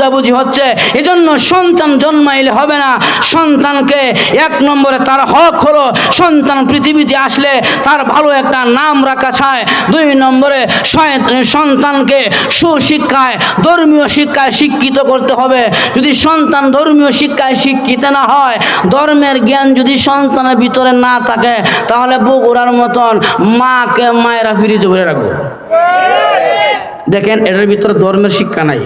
বুঝাবুঝি হচ্ছে। এজন্য সন্তান জন্মাইলে হবে না, সন্তানকে এক নম্বরে তার হক হলো সন্তান পৃথিবীতে আসলে তার ভালো একটা নাম রাখা চায়। দুই নম্বরে সন্তানকে সুশিক্ষায় ধর্মীয় শিক্ষায় শিক্ষিত করতে হবে। যদি সন্তান ধর্মীয় শিক্ষায় শিক্ষিত না হয়, ধর্মের জ্ঞান যদি সন্তানের ভিতরে না থাকে, তাহলে বগুড়ার মতন মাকে মায়েরা ফ্রিজে ভরে রাখবে। দেখেন এটার ভিতরে ধর্মের শিক্ষা নাই,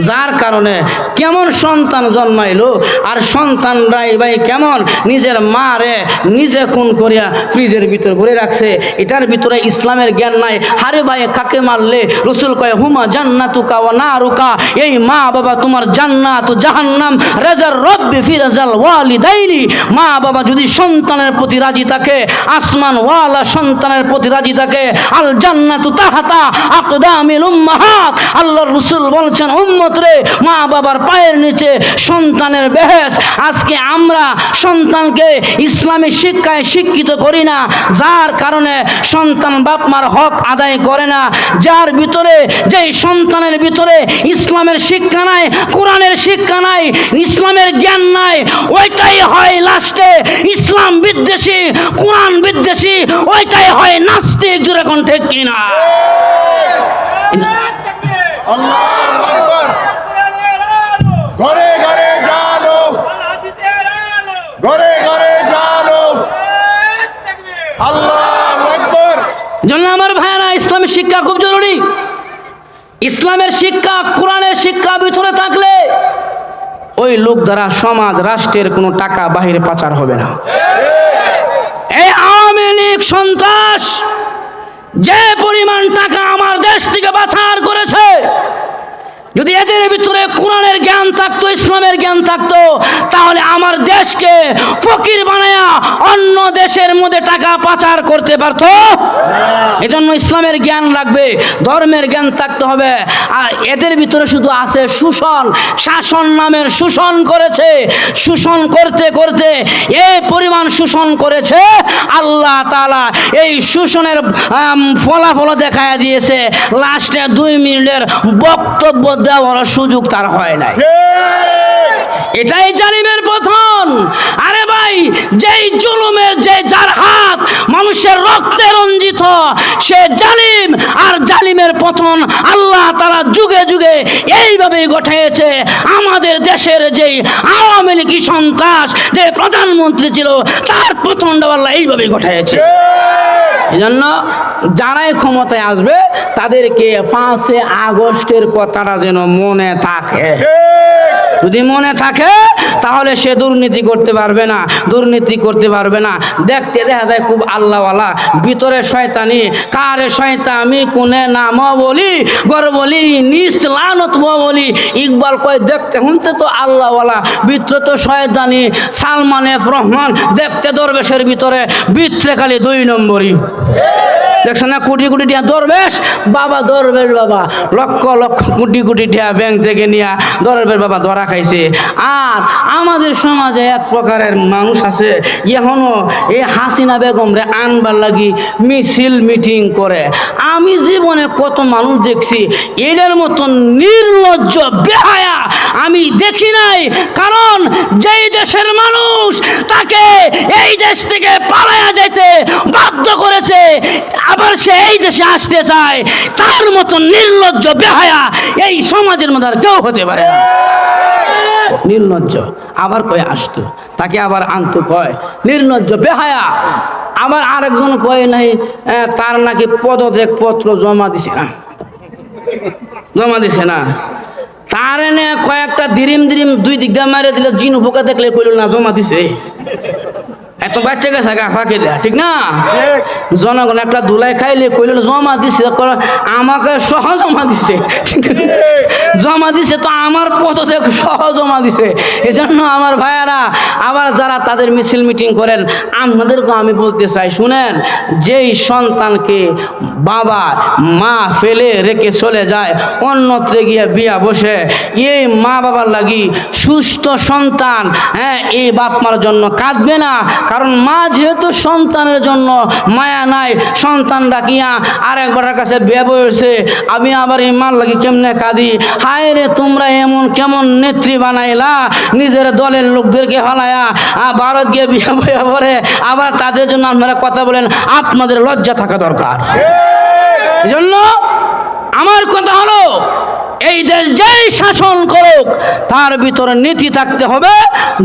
যার কারণে কেমন সন্তান জন্মাইলো আর সন্তানরাই ভাই কেমন নিজের মারে নিজে খুন করিয়া ফ্রিজের ভিতরে ভরে রাখছে। এটার ভিতরে ইসলামের জ্ঞান নাই। হারে ভাই কাকে মারলে রসুল কয় হুমা জান্নাতুকা ওয়া নারুকা, এই মা বাবা তোমার জান্নাত ও জাহান্নাম, রাজার রব্বি ফি রাজাল ওয়ালিদাইনি। মা বাবা যদি সন্তানের প্রতি রাজি থাকে, আসমান ওয়ালা সন্তানের প্রতি রাজি থাকে, আল জান্নাতু তাহাতা আকদামিল উম্মাহাত। আল্লাহর রাসূল বলছেন উম্মত রে, মা বাবার পায়ের নিচে সন্তানের বেহেশত। আজকে আমরা সন্তানকে ইসলামী শিক্ষায় শিক্ষিত করি না, যার কারণে সন্তান বাপ মার হক আদায় করে না। যার ভিতরে, যেই সন্তানের ভিতরে ইসলামের শিক্ষা নাই, কোরআনের শিক্ষা নাই, ইসলামের জ্ঞান নাই, ওইটাই হয় লাস্টে ইসলাম বিদ্বেষী, কোরআন বিদ্বেষী, ওইটাই হয় নাস্তিক। জোরে কোন ঠিক কিনা? আল্লাহু আকবার। ঘরে ঘরে জানো, ঘরে ঘরে জানো, আল্লাহু আকবার। জন্য আমার ভাইরা, ইসলামের শিক্ষা খুব জরুরি। ইসলামের শিক্ষা, কোরআনের শিক্ষা ভিতরে থাকলে ওই লোক দ্বারা সমাজ রাষ্ট্রের কোনো টাকা বাহিরে পাচার হবে না। এই আওয়ামী লীগ সন্ত্রাস যে পরিমাণ টাকা আমার দেশ থেকে পাচার করেছে, যদি এদের ভিতরে কোরআনের জ্ঞান থাকতো, ইসলামের জ্ঞান থাকতো, তাহলে আমার দেশকে ফকির বানায়া অন্য দেশের মধ্যে টাকা পাচার করতে পারতো। এজন্য ইসলামের জ্ঞান লাগবে, ধর্মের জ্ঞান থাকতে হবে। আর এদের ভিতরে শুধু আছে শোষণ, শাসন নামের শোষণ করেছে। শোষণ করতে করতে এই পরিমাণ শোষণ করেছে, আল্লাহ তাআলা এই শোষণের ফলাফল দেখায় দিয়েছে। লাস্টে 2 মিনিটের বক্তব্য দেওয়ার সুযোগ তার হয় নাই। এটাই জালিমের পতন। আরে ভাই, যেই জুলুমের, যে যার হাত মানুষের রক্তে রঞ্জিত, সে জালিম। আর জালিমের পতন আল্লাহ তাআলা যুগে যুগে এইভাবেই ঘটিয়েছে। আমাদের দেশের যেই আওয়ামী লীগ সন্ত্রাস, যে প্রধানমন্ত্রী ছিল, তার পতনটা আল্লাহ এইভাবেই ঘটিয়েছে। এজন্য যারাই ক্ষমতায় আসবে তাদেরকে 5 আগস্টের কথাটা যেন মনে থাকে। যদি মনে থাকে তাহলে সে দুর্নীতি করতে পারবে না, দুর্নীতি করতে পারবে না। দেখতে দেখা যায় খুব আল্লাহওয়ালা, ভিতরে শয়তানি। কারে শয়তানি কোনে নাম বলি, গর বলি নিস্ত লানত বলি। ইকবাল কয় দেখতে শুনতে তো আল্লাহওয়ালা, ভিতরে তো শয়তানি। সালমান এফ রহমান দেখতে দরবেশের ভিতরে, ভিতরে খালি 2 নম্বরই। দেখছেন না, কোটি কোটি টাকা দরবেশ বাবা, দরবেশ বাবা লক্ষ লক্ষ কোটি কোটি টাকা ব্যাংক থেকে নিয়ে দরবেশ বাবা ধরা খাইছে। আর আমাদের সমাজে এক প্রকারের মানুষ আছে, এখনো এই হাসিনা বেগম রে আনবার লাগি মিছিল মিটিং করে। আমি জীবনে কত মানুষ দেখছি, এদের মতন নির্লজ্জ বেহায়া আমি দেখি নাই। কারণ যেই দেশের মানুষ তাকে এই দেশ থেকে পালায়া যেতে বাধ্য করেছে, আবার সে এই দেশে আসতে চায়, তার মতন নির্লজ্জ বেহায়া এই সমাজের মধ্যে আর কেউ হতে পারে না। নির্লজ্জ আবার কয়ে আসতো, তাকে আবার আনতো, কয় নির্লজ্জ বেহায়া। আবার আরেকজন কয় নাই, তার নাকি পদত্যাগ পত্র জমা দিছে না, জমা দিছে না। তার এনে কয়েকটা দিরিম 2 দিক দিয়ে মারে দিলে, জিনু পোকা দেখলে কইল না জমা দিছে। এত বাচ্চা গেছে ফাঁকে দেয়া ঠিক না? জনগণ একটা ধুলাই খাইলে কইল জমা দিছে, আমাকে সহ জমা দিছে, জমা দিছে তো আমার পদত্যাগ সহ জমা দিছে। এজন্য আমার ভাইয়ারা, আবার যারা তাদের মিছিল মিটিং করেন, আপনাদেরকে আমি বলতে চাই, শুনেন, যেই সন্তানকে বাবা মা ফেলে রেখে চলে যায়, অন্যত্রে গিয়ে বিয়া বসে, এই মা বাবার লাগি সুস্থ সন্তান, এই বাপ মার জন্য কাঁদবে না। কারণ মা যেহেতু সন্তানের জন্য মায়া নাই, সন্তান ডাকিয়া আরেকবারের কাছে বিয়ে বসে, আমি আবার এই মার লাগি কেমনে কাঁদি, হায় হায় রে তোমরা এমন কেমন নেত্রী বানাইলা, নিজের দলের লোকদেরকে হালায়া ভারত গিয়ে বিয়ে বইয়া পরে আবার তাদের জন্য আপনারা কথা বলেন। আপনাদের লজ্জা থাকা দরকার। এই জন্য আমার কথা হলো, এই দেশ যেই শাসন করুক তার ভিতরে নীতি থাকতে হবে,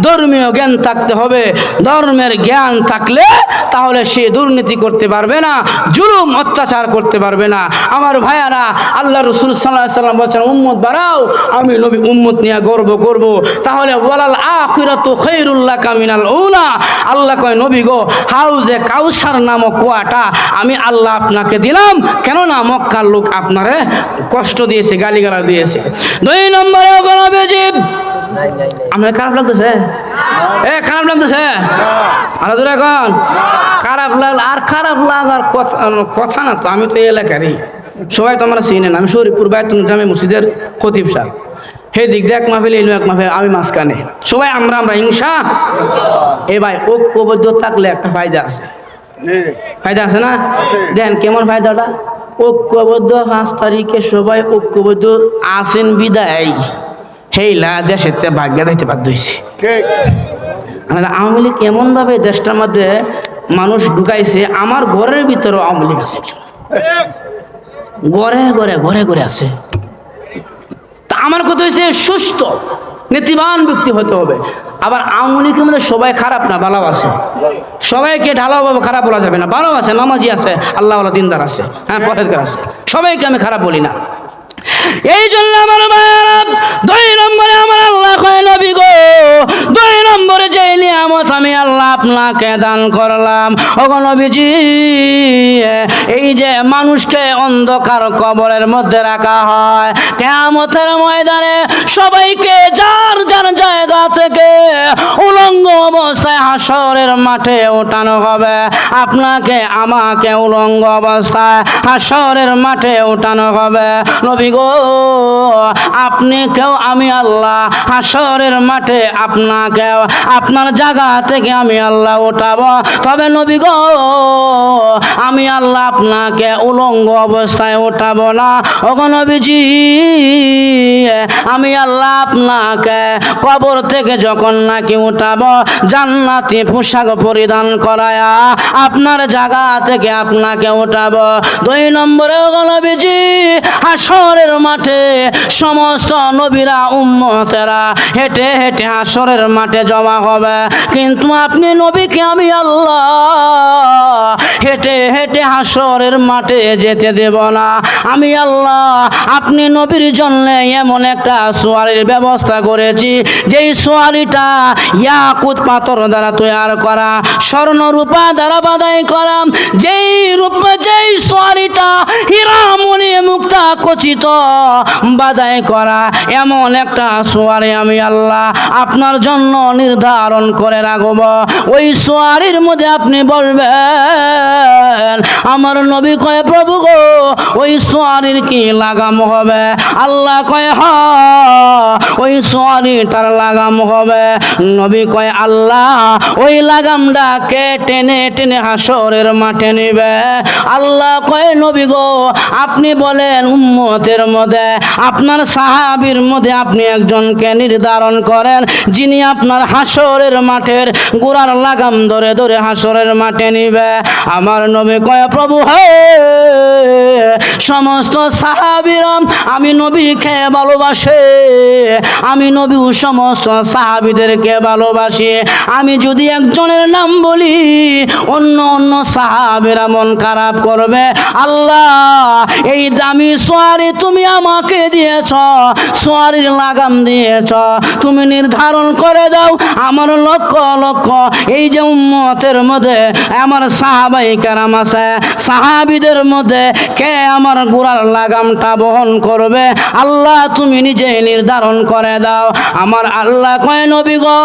ধর্মীয় জ্ঞান থাকতে হবে। ধর্মের জ্ঞান থাকলে তাহলে সে দুর্নীতি করতে পারবে না, জুলুম অত্যাচার করতে পারবে না। আমার ভাইয়ারা, আল্লাহ রাসূল সাল্লাল্লাহু আলাইহি ওয়াসাল্লাম বলেন উম্মত বাড়াও, আমি নবী উম্মত নিয়ে গর্ব করব। তাহলে ওয়ালাল আখিরাতু খায়রুল লাকা মিনাল উলা। আল্লাহ কয় নবী গো, হাউজে কাউসার নামক কুয়াটা আমি আল্লাহ আপনাকে দিলাম, কেননা মক্কার লোক আপনারে কষ্ট দিয়েছে, গালিগালাজ দিয়েছে। 2 নম্বরে ওগুলো বেজিব আমরা খারাপ লাগতেছে, খারাপ লাগতেছে আলাদা এখন খারাপ লাগলো। আর খারাপ লাগার কথা না তো, আমি তো এই এলাকারই, সবাই তো আমরা চিনেন। আমি শরীফপুর বায়তুল জামে মসজিদের খতিব সাহেব। হে দিক দেখ মাহফিল, এই এক মাহফিল, আমি মাঝখানে, সবাই আমরা হিংসা। এ ভাই ঐক্যবদ্ধ থাকলে একটা ফায়দা আছে, ফায়দা আছে না? দেখেন কেমন ফায়দাটা। ঐক্যবদ্ধ 5 তারিখে সবাই ঐক্যবদ্ধ আছেন বিদায় হেইলা দেশের ভাগ্য দিতে বাধ্য হয়েছে। আওয়ামী লীগ এমনভাবে দেশটার মধ্যে মানুষ ঢুকাইছে, আমার ঘরের ভিতরে আওয়ামী লীগ আছে, ঘরে ঘরে ঘরে ঘরে আছে। তা আমার কথা হয়েছে সুস্থ নীতিবান ব্যক্তি হতে হবে। আবার আওয়ামী লীগের মধ্যে সবাই খারাপ না, ভালো আছে। সবাইকে ঢালাওভাবে খারাপ বলা যাবে না, ভালো আছে, নামাজি আছে, আল্লাহওয়ালা দিনদার আছে, হ্যাঁ পরেজগার আছে, সবাইকে আমি খারাপ বলি না। এই জন্য আমার ভাইয়েরা, 2 নম্বরে আমার আল্লাহ কয় নবী গো, 2 নম্বরে যে নিয়ামত আমি আল্লাহ আপনাকে দান করলাম, ওগো নবীজি, এই যে মানুষকে অন্ধকার কবরের মধ্যে রাখা হয়, কিয়ামতের ময়দানে সবাইকে যার যার জায়গা থেকে উলঙ্গ অবস্থায় হাসরের মাঠে ওঠানো হবে। আপনাকে আমাকে উলঙ্গ অবস্থায় হাসরের মাঠে ওঠানো হবে। নবী গো, আপনি কেউ আমি আল্লাহ হাসরের মাঠে আপনাকেও আপনার জায়গা থেকে আমি আল্লাহ উঠাবো। তবে নবী গো, আমি আল্লাহ আপনাকে উলঙ্গ অবস্থায় উঠাবো না। ওগো নবীজি, আমি আল্লাহ আপনাকে কবর থেকে যখন নাকি উঠাবো, জান্নাতি পোশাক পরিধান করায়া আপনার জায়গা থেকে আপনাকে উঠাবো। 2 নম্বরে ওগো নবীজি, হাসরের মাঠে সমস্ত নবীরা উম্মতেরা হেঁটে হেঁটে হাসরের মাঠে জমা হবে, কিন্তু আপনি নবীকে আমি আল্লাহ হেঁটে হেঁটে হাসরের মাঠে যেতে দেব না। আমি আল্লাহ আপনি নবীর জন্য এমন একটা সোয়ারির ব্যবস্থা করেছি, যেই সোয়ারিটা ইয়াকুত পাথর দ্বারা তৈরি করা, স্বর্ণ রূপা দ্বারা বাধাই করা, যেই সোয়ারিটা হীরা মণি মুক্তা খচিত বাধাই করা, এমন একটা সোয়ারি আমি আল্লাহ আপনার জন্য নির্ধারণ করে রাখব। ওই সোয়ারির মধ্যে আপনি বলবেন, আমার নবী কয় প্রভু গো, ওই সোয়ারির কি লাগাম হবে? আল্লাহ কয় ওই সোয়ারিটার লাগাম হবে। নবী কয় আল্লাহ ওই লাগামটাকে টেনে টেনে হাসরের মাঠে নিবে। আল্লাহ কয় নবী গো, আপনি বলেন উম্মতের মধ্যে আপনার সাহাবীর মধ্যে আপনি একজনকে নির্ধারণ করেন, যিনি আপনার হাসরের মাঠের গোড়ার লাগাম ধরে ধরে হাসরের মাঠে নিবে। আমার নবী কয় প্রভু হে, সমস্ত সাহাবীরা আমি নবীকে ভালোবাসে, আমি নবী সমস্ত সাহাবীদেরকে ভালোবাসি। আমি যদি একজনের নাম বলি, অন্য অন্য সাহাবীরা মন খারাপ করবে। আল্লাহ এই দামি সোয়ারি তুমি আমাকে দিয়েছ, সোয়ারির লাগাম দিয়েছ, তুমি নির্ধারণ করে দাও আমার লক্ষ লক্ষ এই যে উম্মতের মধ্যে আমার সাহাবাই কেরাম আছে, সাহাবীদের মধ্যে কে আমার গোড়ার লাগামটা বহন করবে। আল্লাহ তুমি নিজে নির্ধারণ করে করে দাও। আমার আল্লাহ কয় নবী গো,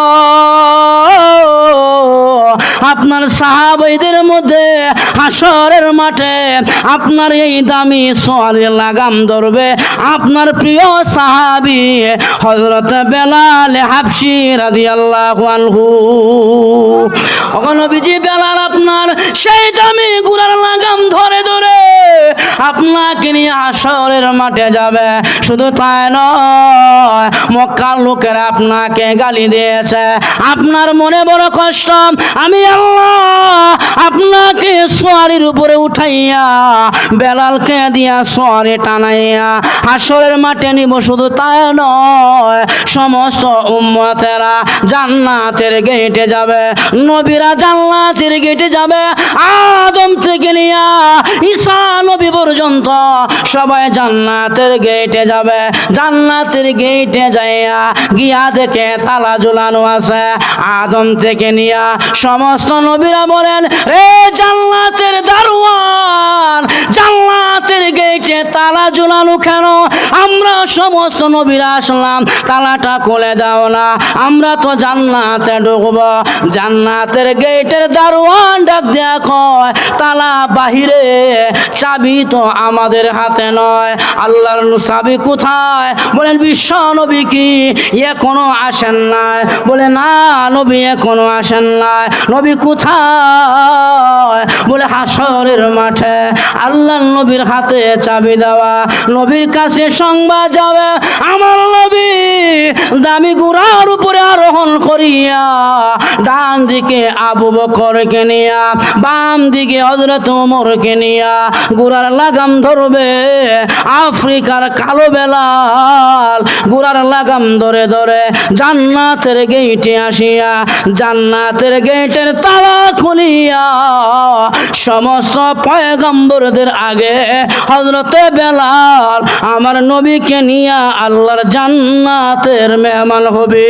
আপনার সাহাবাইদের মধ্যে হাসরের মাঠে আপনার এই দামি সোয়ালের লাগাম ধরবে আপনার প্রিয় সাহাবী হযরত বেলাল হাবশী রাদিয়াল্লাহু আনহু। ওগো নবীজি, বেলাল আপনার সেই দামি ঘোড়ার লাগাম ধরে ধরে আপনাকে নিয়ে হাসরের মাঠে যাবে। শুধু তাই নয়, মক্কার লোকেরা আপনাকে গালি দিয়েছে, আপনার মনে বড় কষ্ট। আমি আল্লাহ আপনাকে সোয়ারির উপরে উঠাইয়া বেলালকে দিয়া সোয়ারে টানাইয়া হাসরের মাঠে নিব। শুধু তাই নয়, সমস্ত উম্মতেরা জান্নাতের গেটে যাবে, নবীরা জান্নাতের গেটে যাবে। আদম থেকে নিয়া ঈসা নবী পর্যন্ত সবাই জান্নাতের গেটে যাবে। জান্নাতের গেটে যাইয়া গিয়া দেখে তালা ঝুলানো আছে। আদম থেকে নিয়া সমস্ত নবীরা বলেন, রে জান্নাতের দারোয়ান, জান্নাতের গেটে তালা ঝুলানো কেন? আমরা সমস্ত নবীরা আসলাম, তালাটা খুলে দাও না, আমরা তো জান্নাতে ঢুকবো। জান্নাতের গেটের দারোয়ান ডাক দেয়া কয়, তালা বাহিরে, চাবি তো আমাদের হাতে নয়। আল্লাহর চাবি কোথায়? বলেন বিশ্ব নবী কি এখনো আসেন নাই? বলে না নবী এখনো আসেন নাই। নবী কোথায়? বলে হাসরের মাঠে। আল্লাহর নবীর হাতে চাবি দেওয়া, নবীর কাছে সংবাদ যাবে, আমার নবী দামি ঘোড়ার উপরে আরোহণ করিয়া ডান দিকে আবু বকরকে নিয়া, বাম দিকে হযরত ওমরকে নিয়া ঘোড়ার লাগাম ধরবে। আফ্রিকার কালো বেলাল ঘোড়ার লাগাম ধরে ধরে জান্নাতের গেটে আসিয়া জান্নাতের গেটের তালা খুলিয়া সমস্ত পয়গম্বরদের আগে হযরতে বেলাল আমার নবীকে নিয়া আল্লাহর জান্নাতের মেহমান হবে।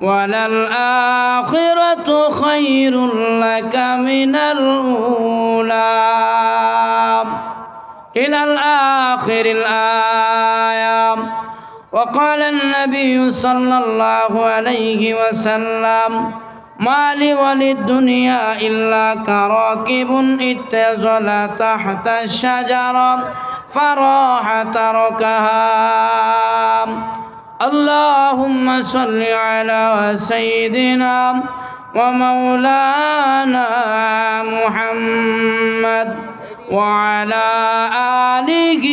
وَلَلْآخِرَةُ خَيْرٌ لَكَ مِنَ الْأُولَى إلى الآخر الآية. وقال النبي صلى الله عليه وسلم ما لي وللدنيا إلا كراكب اتزل تحت الشجرة فراح تركها. اللهم صل على سيدنا ومولانا محمد وعلى آله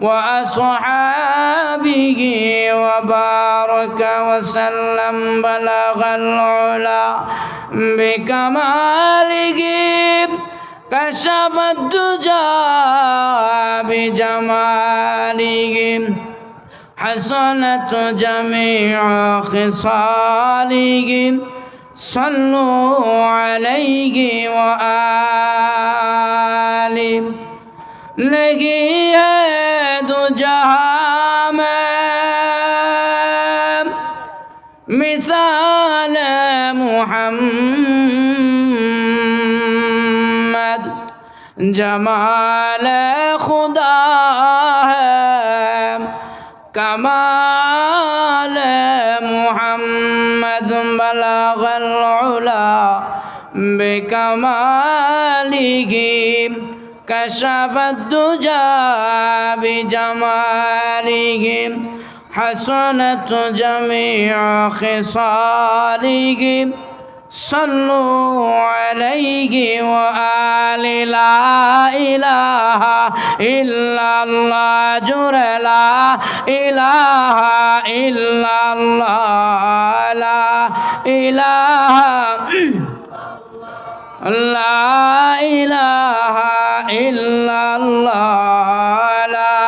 وأصحابه وبارك وسلم. بلغ العلا بكماله كشف الدجى بجماله حسنت جميع خصاله. صلوا عليه وآله. لگی ہے دو جہاں میں مثال محمد. جمال خدا ہے کمال محمد. بلغ العلا بکمالہ كشف الدجى بجماله حسنت جميع خصاله. صلوا عليه وآله. لا إله إلا الله جر لا إله إلا الله. لا إله لا إله إلا الله. لا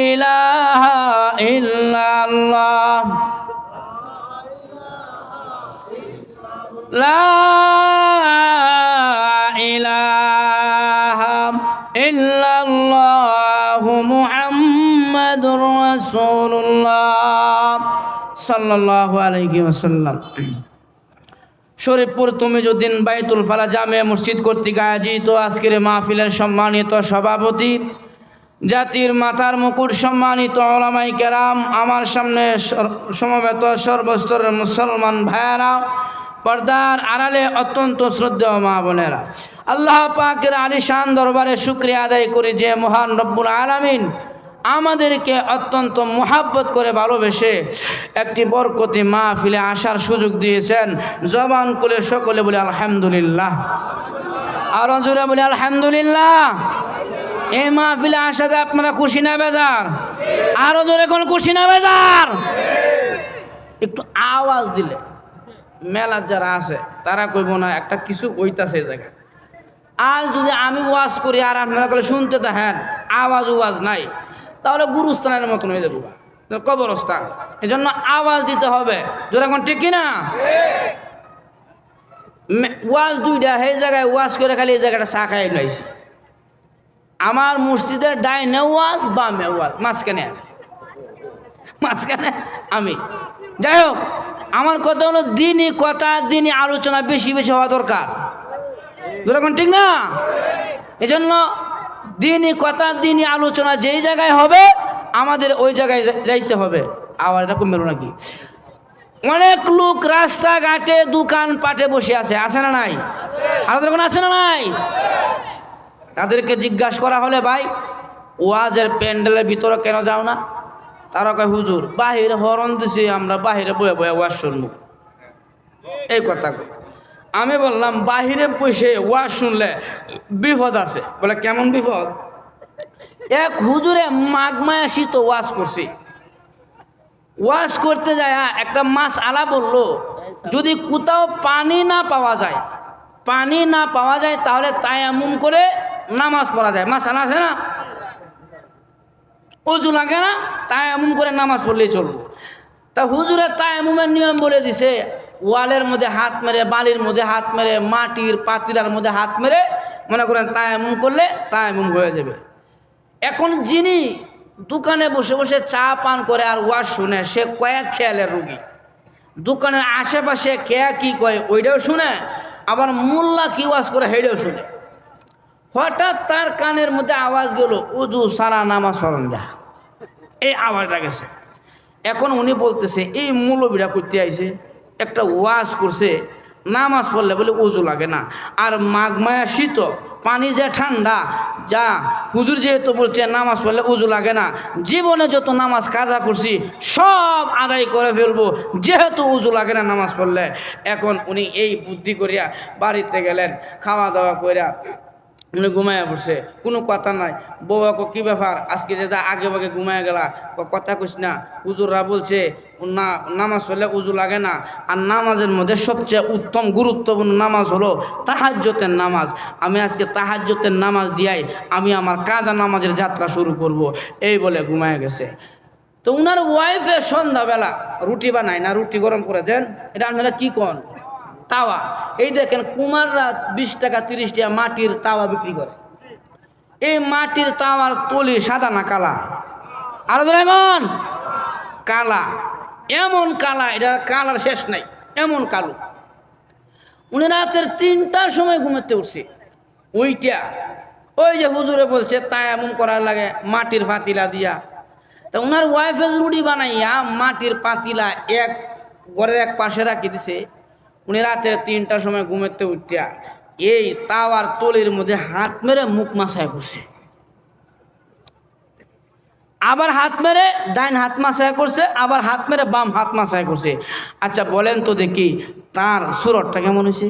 إله إلا الله. لا إله إلا الله محمد رسول الله صلى الله عليه وسلم. শরীফপুর তমিজউদ্দিন বাইতুল ফালা জামে মসজিদ কর্তৃক আয়োজিত আজকের মাহফিলের সম্মানিত সভাপতি, জাতির মাথার মুকুট সম্মানিত ওলামাই কেরাম, আমার সামনে সমবেত সর্বস্তরের মুসলমান ভাইয়েরা, পর্দার আড়ালে অত্যন্ত শ্রদ্ধেয় মা বোনেরা, আল্লাহ পাকের আলিশান দরবারে শুকরিয়া আদায় করে যে মহান রব্বুল আলামিন আমাদেরকে অত্যন্ত মোহাব্বত করে ভালোবেসে একটি বরকতি মাহফিলে আসার সুযোগ দিয়েছেন। জবান খুলে সকলে বলে আলহামদুলিল্লাহ, আরো জোরে বলে আলহামদুলিল্লাহ। এই মাহফিলে আসাতে আপনারা খুশি না বেজার? আরো জোরে কোন খুশি না বেজার? একটু আওয়াজ দিলে মেলার যারা আছে তারা কইব না একটা কিছু ওইতাছে জায়গায়। আর যদি আমি ওয়াজ করি আর আপনারা করে শুনতে দেখেন আওয়াজ নাই, তাহলে গুরুস্থানের মতন হয়ে যাবো, কবরস্থান। এই জন্য আওয়াজ দিতে হবে, জোরে এখন ঠিক কিনা? ওয়াজ দুইটা, সেই জায়গায় ওয়াজ করে খালি এই জায়গাটা চা খাই নাইছি। আমার মসজিদের ডাইনে ওয়াজ, বামে ওয়াজ, মাঝখানে আমি। যাই হোক, আমার কথা হলো দিনই কথা, দিনই আলোচনা বেশি বেশি হওয়া দরকার, যেরকম ঠিক না? এই জন্য দিনই কথা, দিনই আলোচনা যেই জায়গায় হবে আমাদের ওই জায়গায় যাইতে হবে। আবার এটা কমবেল নাকি? অনেক লোক রাস্তাঘাটে দোকান পাটে বসে আছে না নাই? আর কোনো আছে না নাই? তাদেরকে জিজ্ঞাসা করা হলে, ভাই ওয়াজের প্যান্ডেলের ভিতরে কেন যাও না? তারা কয়, হুজুর বাহিরে হরণ দিছি, আমরা বাহিরে বয়ে বয়ে ওয়াজ শুনবো। এই কথা আমি বললাম, বাহিরে বসে ওয়াজ শুনলে বিপদ আছে। বলে কেমন বিপদ? এক হুজুরে মাঘমায়া শীত ওয়াজ করছি, ওয়াজ করতে যায় একটা মাছ আলা বললো, যদি কোথাও পানি না পাওয়া যায় তাহলে তায়াম্মুম করে নামাজ পড়া যায়। মাছ আলা আছে না, ওযু লাগে না, তায়াম্মুম করে নামাজ পড়লেই চলবো। তা হুজুরে তায়াম্মুমের নিয়ম বলে দিছে, ওয়ালের মধ্যে হাত মেরে, বালির মধ্যে হাত মেরে, মাটির পাতিলার মধ্যে হাত মেরে মনে করেন তায়াম্মুম করলে তায়াম্মুম হয়ে যাবে। এখন যিনি দোকানে বসে বসে চা পান করে আর ওয়াজ শুনে, সে কয়েক খেয়ালের রুগী। দোকানের আশেপাশে খেয়া কি কয় ওইটাও শুনে, আবার মোল্লা কি ওয়াজ করে সেইটাও শুনে। হঠাৎ তার কানের মধ্যে আওয়াজ গেল, উজু সারা নামাজ পড়ন যা, এই আওয়াজটা গেছে। এখন উনি বলতেছে, এই মৌলবীরা করতে আইছে, একটা ওয়াজ করছে, নামাজ পড়লে বলে উজু লাগে না, আর মাঘমায়া শীত, পানি যে ঠান্ডা, যা হুজুর যেহেতু বলছে নামাজ পড়লে উজু লাগে না, জীবনে যত নামাজ কাজা করছি সব আদায় করে ফেলবো যেহেতু উজু লাগে না নামাজ পড়লে। এখন উনি এই বুদ্ধি করিয়া বাড়িতে গেলেন, খাওয়া দাওয়া করিয়া উনি ঘুমাইয়া পড়ছে, কোনো কথা নাই। বউকে কি ব্যাপার আজকে যে আগে ভাগে ঘুমাইয়া গেলা? কথা কইস না, হুজুররা বলছে না নামাজ পড়লে উজু লাগে না, আর নামাজের মধ্যে সবচেয়ে উত্তম গুরুত্বপূর্ণ নামাজ হলো তাহাজ্জুদের নামাজ। আমি আজকে তাহাজ্জুদের নামাজ দিয়াই আমি আমার কাজা নামাজের যাত্রা শুরু করব, এই বলে ঘুমাইয়া গেছে। তো উনার ওয়াইফে সন্ধ্যাবেলা রুটি বানায় না, রুটি গরম করে দেন, এটা আপনারা কি কন? তাওয়া। এই দেখেন কুমাররা 20 টাকা 30 টাকা মাটির তাওয়া বিক্রি করে। এই মাটির তাওয়ার তলি সাদা না কালা? আরো এমন কালা, এমন কালা, এটা কালার শেষ নাই, এমন কালো। উনি রাতের 3টার সময় ঘুমাতে উঠছে, ওইটা ওই যে হুজুরে বলছে তায়াম্মুম করা লাগে মাটির পাতিলা দিয়া। তা উনার ওয়াইফে রুটি বানাইয়া মাটির পাতিলা এক ঘরের এক পাশে রাখি দিছে। উনি রাতের 3টার সময় ঘুমাতে উঠিয়া এই তাওয়ার তলির মধ্যে হাত মেরে মুখ মাসায় করছে, আবার হাত মেরে ডাইন হাত মাসায় করছে, আবার হাত মেরে বাম হাত মাসায় করছে। আচ্ছা বলেন তো দেখি তার সুরতটা কেমন হয়েছে?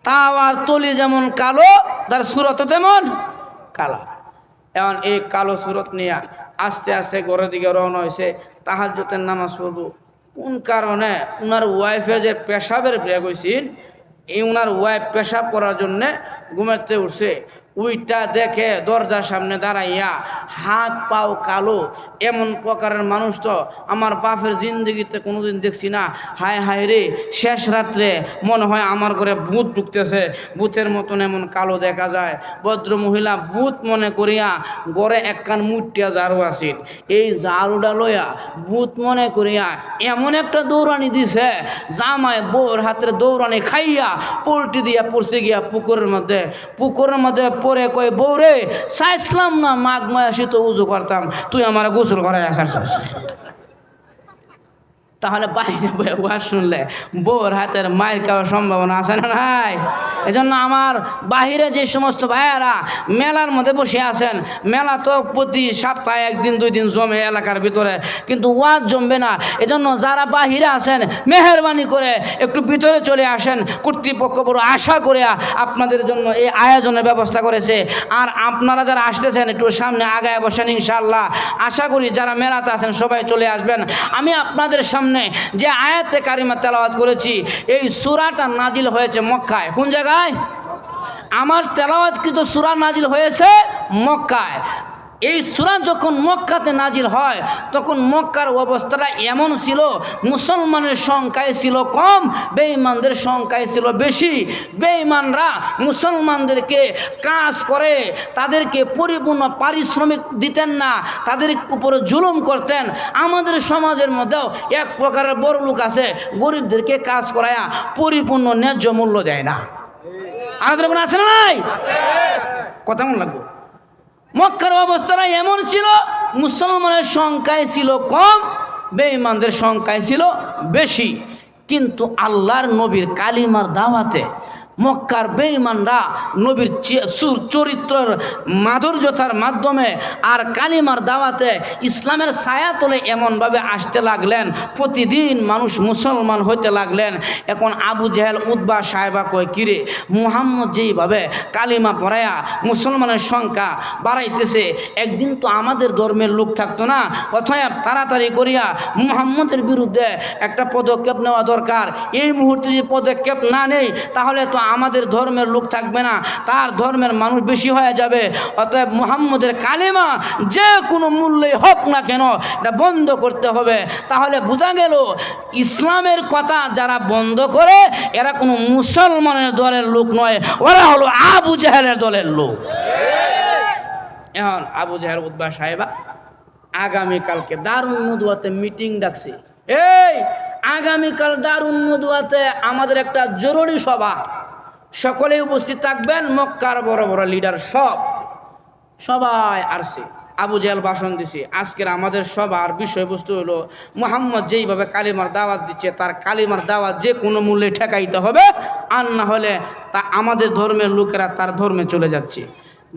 তাওয়ার তলি যেমন কালো, তার সুরত তেমন কালা। এখন এই কালো সুরত নিয়ে আস্তে আস্তে ঘরের দিকে রওনা হয়েছে, তাহাজ্জুদের নামাজ পড়বো। কোন কারণে উনার ওয়াইফের যে পেশাবের ব্রেক হয়েছিল, এই উনার ওয়াইফ পেশাব করার জন্যে ঘুমাতে উঠছে। ওইটা দেখে দরজার সামনে দাঁড়াইয়া হাত পাও কালো এমন প্রকারের মানুষ তো আমার বাপের জিন্দগিতে কোনোদিন দেখছি না। হায় হায় রে, শেষ রাত্রে মনে হয় আমার ঘরে ভূত ঢুকতেছে, ভূতের মতন এমন কালো দেখা যায়। ভদ্র মহিলা ভূত মনে করিয়া ঘরে একখান মুটিয়া ঝাড়ু আসিল, এই ঝাড়ুটা লইয়া ভূত মনে করিয়া এমন একটা দৌড়ানি দিছে, জামায় বউর হাতের দৌড়ানি খাইয়া পোল্টি দিয়া পড়ছে গিয়া পুকুরের মধ্যে পরে কই, বউরে চাইছিলাম না মাঘ মাসে তো উজু করতাম, তুই আমার গোসল করাই আসার। তাহলে বাইরে ওয়াজ শুনলে বউর হাতের মায়ের খাওয়ার সম্ভাবনা আছে না নাই? এজন্য আমার বাহিরে যে সমস্ত ভাইয়ারা মেলার মধ্যে বসে আছেন, মেলা তো প্রতি সপ্তাহে একদিন দুই দিন জমে এলাকার ভিতরে, কিন্তু ওয়াজ জমবে না। এজন্য যারা বাহিরে আছেন মেহরবানি করে একটু ভিতরে চলে আসেন। কর্তৃপক্ষ বড় আশা করে আপনাদের জন্য এই আয়োজনের ব্যবস্থা করেছে। আর আপনারা যারা আসতেছেন একটু সামনে আগায় বসেন ইনশাআল্লাহ। আশা করি যারা মেলাতে আছেন সবাই চলে আসবেন। আমি আপনাদের সামনে যে আয়াতে কারিমা তেলাওয়াত করেছি, এই সূরাটা নাজিল হয়েছে মক্কায়। কোন জায়গায়? আমার তেলাওয়াতকৃত সূরা নাজিল হয়েছে মক্কায়। এই সূরা যখন মক্কাতে নাজিল হয় তখন মক্কার অবস্থাটা এমন ছিল, মুসলমানের সংখ্যায় ছিল কম, বেঈমানদের সংখ্যায় ছিল বেশি। বেঈমানরা মুসলমানদেরকে কাজ করে তাদেরকে পরিপূর্ণ পারিশ্রমিক দিতেন না, তাদের উপরে জুলুম করতেন। আমাদের সমাজের মধ্যেও এক প্রকারের বড় লোক আছে, গরিবদেরকে কাজ করায়া পরিপূর্ণ ন্যায্য মূল্য দেয় না। আমাদের মনে আছে না নাই? কথা মনে লাগবে। মক্কার অবস্থাটা এমন ছিল, মুসলমানের সংখ্যায় ছিল কম, বেঈমানদের সংখ্যায় ছিল বেশি। কিন্তু আল্লাহর নবীর কালিমার দাওয়াতে মক্কার বেঈমানরা নবীর চরিত্রের মাধুর্যতার মাধ্যমে আর কালিমার দাওয়াতে ইসলামের ছায়া তলে এমনভাবে আসতে লাগলেন, প্রতিদিন মানুষ মুসলমান হইতে লাগলেন। এখন আবু জেহেল উতবা সাহেবা কয়, কিরে মুহাম্মদ যেইভাবে কালিমা পড়ায়া মুসলমানের সংখ্যা বাড়াইতেছে, একদিন তো আমাদের ধর্মের লোক থাকতো না, অতএব তাড়াতাড়ি করিয়া মুহাম্মদের বিরুদ্ধে একটা পদক্ষেপ নেওয়া দরকার। এই মুহূর্তে যদি পদক্ষেপ না নেই তাহলে তো আমাদের ধর্মের লোক থাকবে না, তার ধর্মের মানুষ বেশি হয়ে যাবে। অতএব মুহাম্মদের কালেমা যে কোনো মূল্যে হোক না কেন এটা বন্ধ করতে হবে। তাহলে বোঝা গেল ইসলামের কথা যারা বন্ধ করে এরা কোনো মুসলমানের দলের লোক নয়, ওরা হলো আবু জেহেলের দলের লোক। এখন আবু জেহেল উতবা সাহেবা আগামীকালকে দারুন নদওয়াতে মিটিং ডাকছে। এই আগামীকাল দারুন নদওয়াতে আমাদের একটা জরুরি সভা, সকলেই উপস্থিত থাকবেন, মক্কার বড় বড় লিডার সবাই আসছে। আবু জেহেল ভাষণ দিছে, আজকের আমাদের সবার বিষয়বস্তু হলো মুহাম্মদ যেইভাবে কালিমার দাওয়াত দিচ্ছে তার কালিমার দাওয়াত যে কোনো মূল্যে ঠেকাইতে হবে, আর না হলে তা আমাদের ধর্মের লোকেরা তার ধর্মে চলে যাচ্ছে।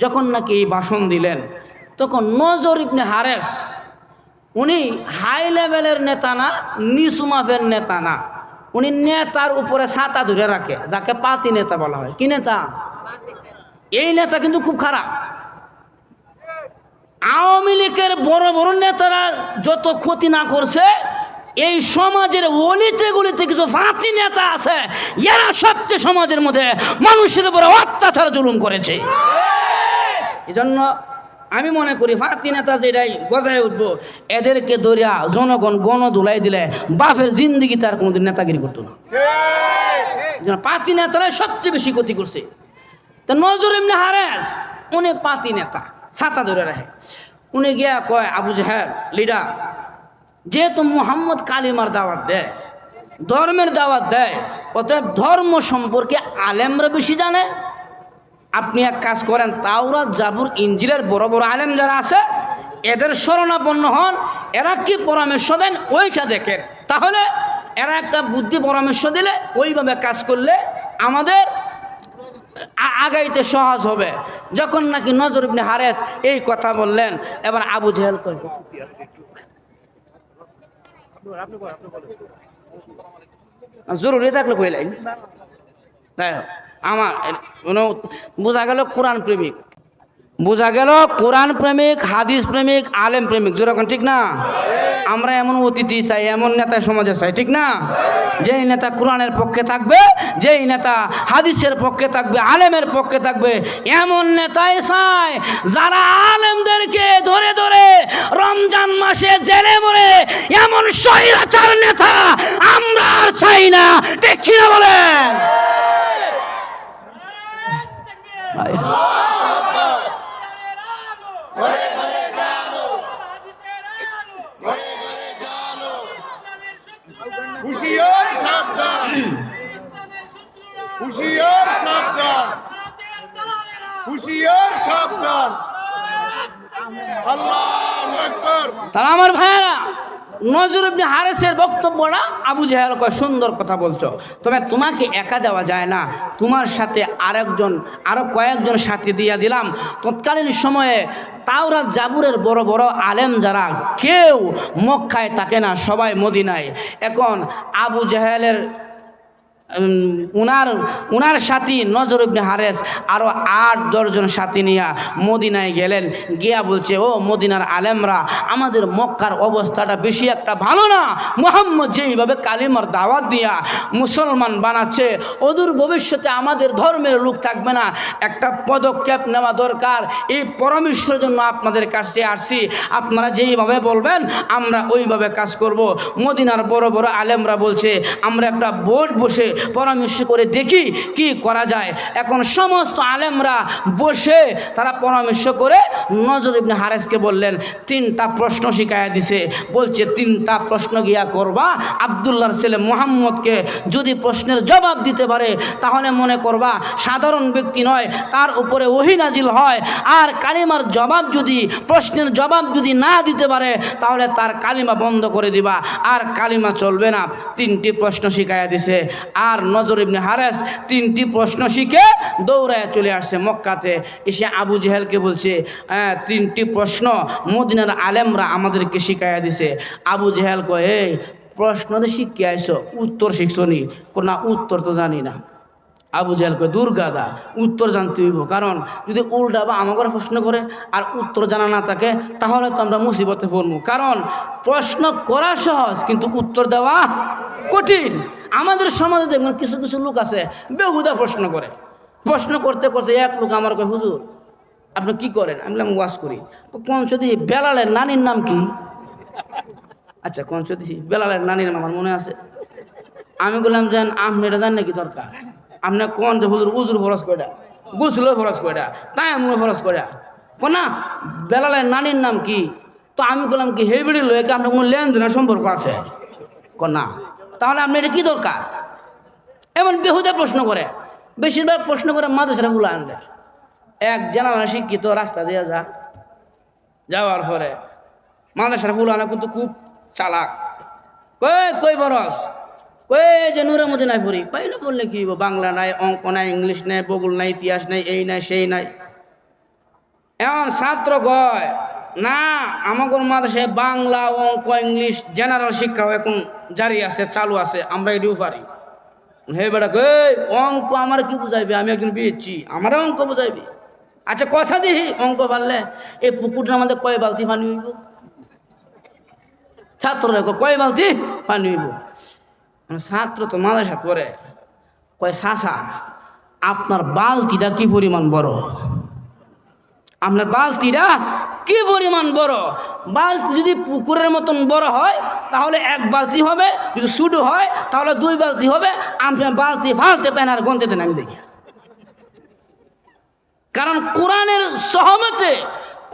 যখন নাকি এই ভাষণ দিলেন তখন নজর ইবনে হারেস, উনি হাই লেভেলের নেতা না, নিচু মাপের নেতা না, উনি নেতার উপরে ছাতা ধরে রাখে, যাকে পাতি নেতা বলা হয়। কি নেতা? এই নেতা কিন্তু খুব খারাপ। আওয়ামী লীগের বড় বড় নেতারা যত ক্ষতি না করছে, এই সমাজের অলিতে গলিতে কিছু ফাঁতি নেতা আছে, এরা সবচেয়ে সমাজের মধ্যে মানুষের উপরে অত্যাচার জুলুম করেছে। এজন্য আমি মনে করি ফাঁতি নেতা যেটাই গজায় উঠবো, এদেরকে ধরিয়া জনগণ গণধুলাই দিলে বাপের জিন্দিগি তার কোনোদিন নেতাগিরি করতো না। পাতি নেতারাই সবচেয়ে বেশি ক্ষতি করছে। তা নজর ইবনে হারেস উনি পাতি নেতা, ছাতা ধরে রাখে। উনি গিয়া কয়, আবু জেহেল লিডার, যেহেতু মুহাম্মদ কালিমার দাওয়াত দেয়, ধর্মের দাওয়াত দেয়, অতএব ধর্ম সম্পর্কে আলেমরা বেশি জানে। আপনি এক কাজ করেন, তাওরাত জাবুর ইনজিলের বড় বড় আলেম যারা আছে এদের শরণাপন্ন হন, এরা কি পরামর্শ দেন ওইটা দেখেন, তাহলে এরা একটা বুদ্ধি পরামর্শ দিলে ওইভাবে কাজ করলে আমাদের আগাইতে সহজ হবে। যখন নাকি নজর ইবনে হারেস এই কথা বললেন, এবার আবু জেহেল কয়, জরুরি থাকলে কইলেন তাই আমার বোঝা গেল কোরআন প্রেমিক। বোঝা গেল কোরআন প্রেমিক, হাদিস প্রেমিক, আলেম প্রেমিক, যেরকম ঠিক না? আমরা এমন অতিথি চাই, এমন নেতা সমাজে চাই, ঠিক না? যেই নেতা কোরআনের পক্ষে থাকবে, যেই নেতা হাদিসের পক্ষে থাকবে, আলেমের পক্ষে থাকবে, এমন নেতাই চাই যারা আলেমদেরকে ধরে ধরে রমজান মাসে জেলে মরে এমন স্বৈরাচার নেতা আমরা আর চাই না, ঠিক কি না বলেন? ঘরে ঘরে জানো, ঘরে ঘরে জানো, হুঁশিয়ার সাবধান, হুঁশিয়ার সাবধান, হুঁশিয়ার সাবধান। আল্লাহু আকবার। তারা আমার ভাইয়েরা, নজর ইবনে হারেসের বক্তব্যটা আবু জাহেল কয় সুন্দর কথা বলছো, তবে তোমাকে একা দেওয়া যায় না, তোমার সাথে আরো কয়েকজন সাথী দিয়ে দিলাম। তৎকালীন সময়ে তাওরাত জাবুরের বড় বড় আলেম যারা কেউ মক্কায় থাকে না, সবাই মদিনায়। এখন আবু জাহেলের উনার সাথী নজর ইবনে হারেস আরো 8-10 জন সাথী নিয়ে মদিনায় গেলেন। গিয়া বলছে, ও মদিনার আলেমরা, আমাদের মক্কার অবস্থাটা বেশি একটা ভালো না। মুহাম্মদ যেইভাবে কালিমার দাওয়াত দিয়া মুসলমান বানাচ্ছে, অদূর ভবিষ্যতে আমাদের ধর্মের লোক থাকবে না, একটা পদক্ষেপ নেওয়া দরকার। এই পরামর্শের জন্য আপনাদের কাছে আসছি, আপনারা যেইভাবে বলবেন আমরা ওইভাবে কাজ করব। মদিনার বড় বড় আলেমরা বলছে, আমরা একটা বোর্ড বসে পরামর্শ করে দেখি কি করা যায়। এখন সমস্ত আলেমরা বসে তারা পরামর্শ করে নজর ইবনে হারেসকে বললেন, 3টা প্রশ্ন শিখাইয়া দিছে। বলছে 3টা প্রশ্ন গিয়া করবা, আব্দুল্লাহর ছেলে মুহাম্মদকে যদি প্রশ্নের জবাব দিতে পারে তাহলে মনে করবা সাধারণ ব্যক্তি নয়, তার উপরে ওহী নাজিল হয়। আর কালিমার জবাব যদি, প্রশ্নের জবাব যদি না দিতে পারে তাহলে তার কালিমা বন্ধ করে দিবা, আর কালিমা চলবে না। 3টি প্রশ্ন শিখাইয়া দিছে। আর নজর ইবনে হারেস 3টি প্রশ্ন শিখে দৌড়ায় চলে আসছে মক্কাতে। এসে আবু জেহেলকে বলছে, 3টি প্রশ্ন মদিনার আলেমরা আমাদেরকে শিখাইয়া দিছে। আবু জেহেল কয়, এই প্রশ্ন তো শিখে আইসো, উত্তর শিখছো নি? না, উত্তর তো জানি না। আবু জেহেল কয়, দুর্গাদা, উত্তর জানতে হইব, কারণ যদি উল্টা বা আমাকে প্রশ্ন করে আর উত্তর জানা না থাকে তাহলে তো আমরা মুসিবতে পড়বো। কারণ প্রশ্ন করা সহজ কিন্তু উত্তর দেওয়া কঠিন। আমাদের সমাজে দেখবেন কিছু কিছু লোক আছে বেহুদা প্রশ্ন করে। প্রশ্ন করতে করতে এক লোক আমার কয়, হুজুর আপনি কি করেন? আমি বললাম ওয়াজ করি। কোন যদি বেলালের নানির নাম কি? আচ্ছা, কোন যদি বেলালের নানির নাম আমার মনে আছে। আমি বললাম, যেন আপনি এটা জান নাকি দরকার? আপনি কোন যে হুজুর উজুর ফরজ কয়টা, গোসলের ফরজ কয়টা, তাই আমি ফরজ কয়টা? কোন না, বেলালের নানির নাম কি? তো আমি বললাম কি, হে বেড়ি লয়ে কি আপনার কোনো লেনদেনের সম্পর্ক আছে? না, তাহলে আপনি এটা কি দরকার? এমন বেহুদা প্রশ্ন করে। বেশিরভাগ প্রশ্ন করে মাদ্রাসারা গুলো আনবে। এক জানালা শিক্ষিত রাস্তা দিয়ে যাওয়ার পরে মাদ্রাসার ফুল আনা কিন্তু খুব চালাক। কই বরস, কই যে নূরের মধ্যে নাই পড়ি, কই না বললে কি বাংলা নাই, অঙ্ক নাই, ইংলিশ নাই, ভূগোল নাই, ইতিহাস নাই, এই নাই সেই নাই। এমন ছাত্র কয়, না আমাদের মাদ্রাসায় বাংলা, অঙ্ক, ইংলিশ, জেনারেল শিক্ষা এখন জারি আছে, চালু আছে, আমরা এটিও পারি। হে বেটা, কই অঙ্ক আমার কি বুঝাইবে? আমি একজন বিয়েছি, আমারও অঙ্ক বুঝাইবি? আচ্ছা কথা দিই, অঙ্ক পারলে এই পুকুরটা আমাদের কয় বালতি পানি হইব? ছাত্ররা কয় বালতি পানি হইব? ছাত্র তো মাদ্রাসা করে, কয় চাচা আপনার বালতিটা কি পরিমাণ বড়? আপনার বালতিটা কি পরিমাণ বড়? বালতি যদি পুকুরের মতন বড় হয় তাহলে 1 বালতি হবে, যদি ছোট হয় তাহলে 2 বালতি হবে। আপনার বালতি ফালতে দেন আর গনতে দেন, আমি দেখি। কারণ কোরআনের সহমতে,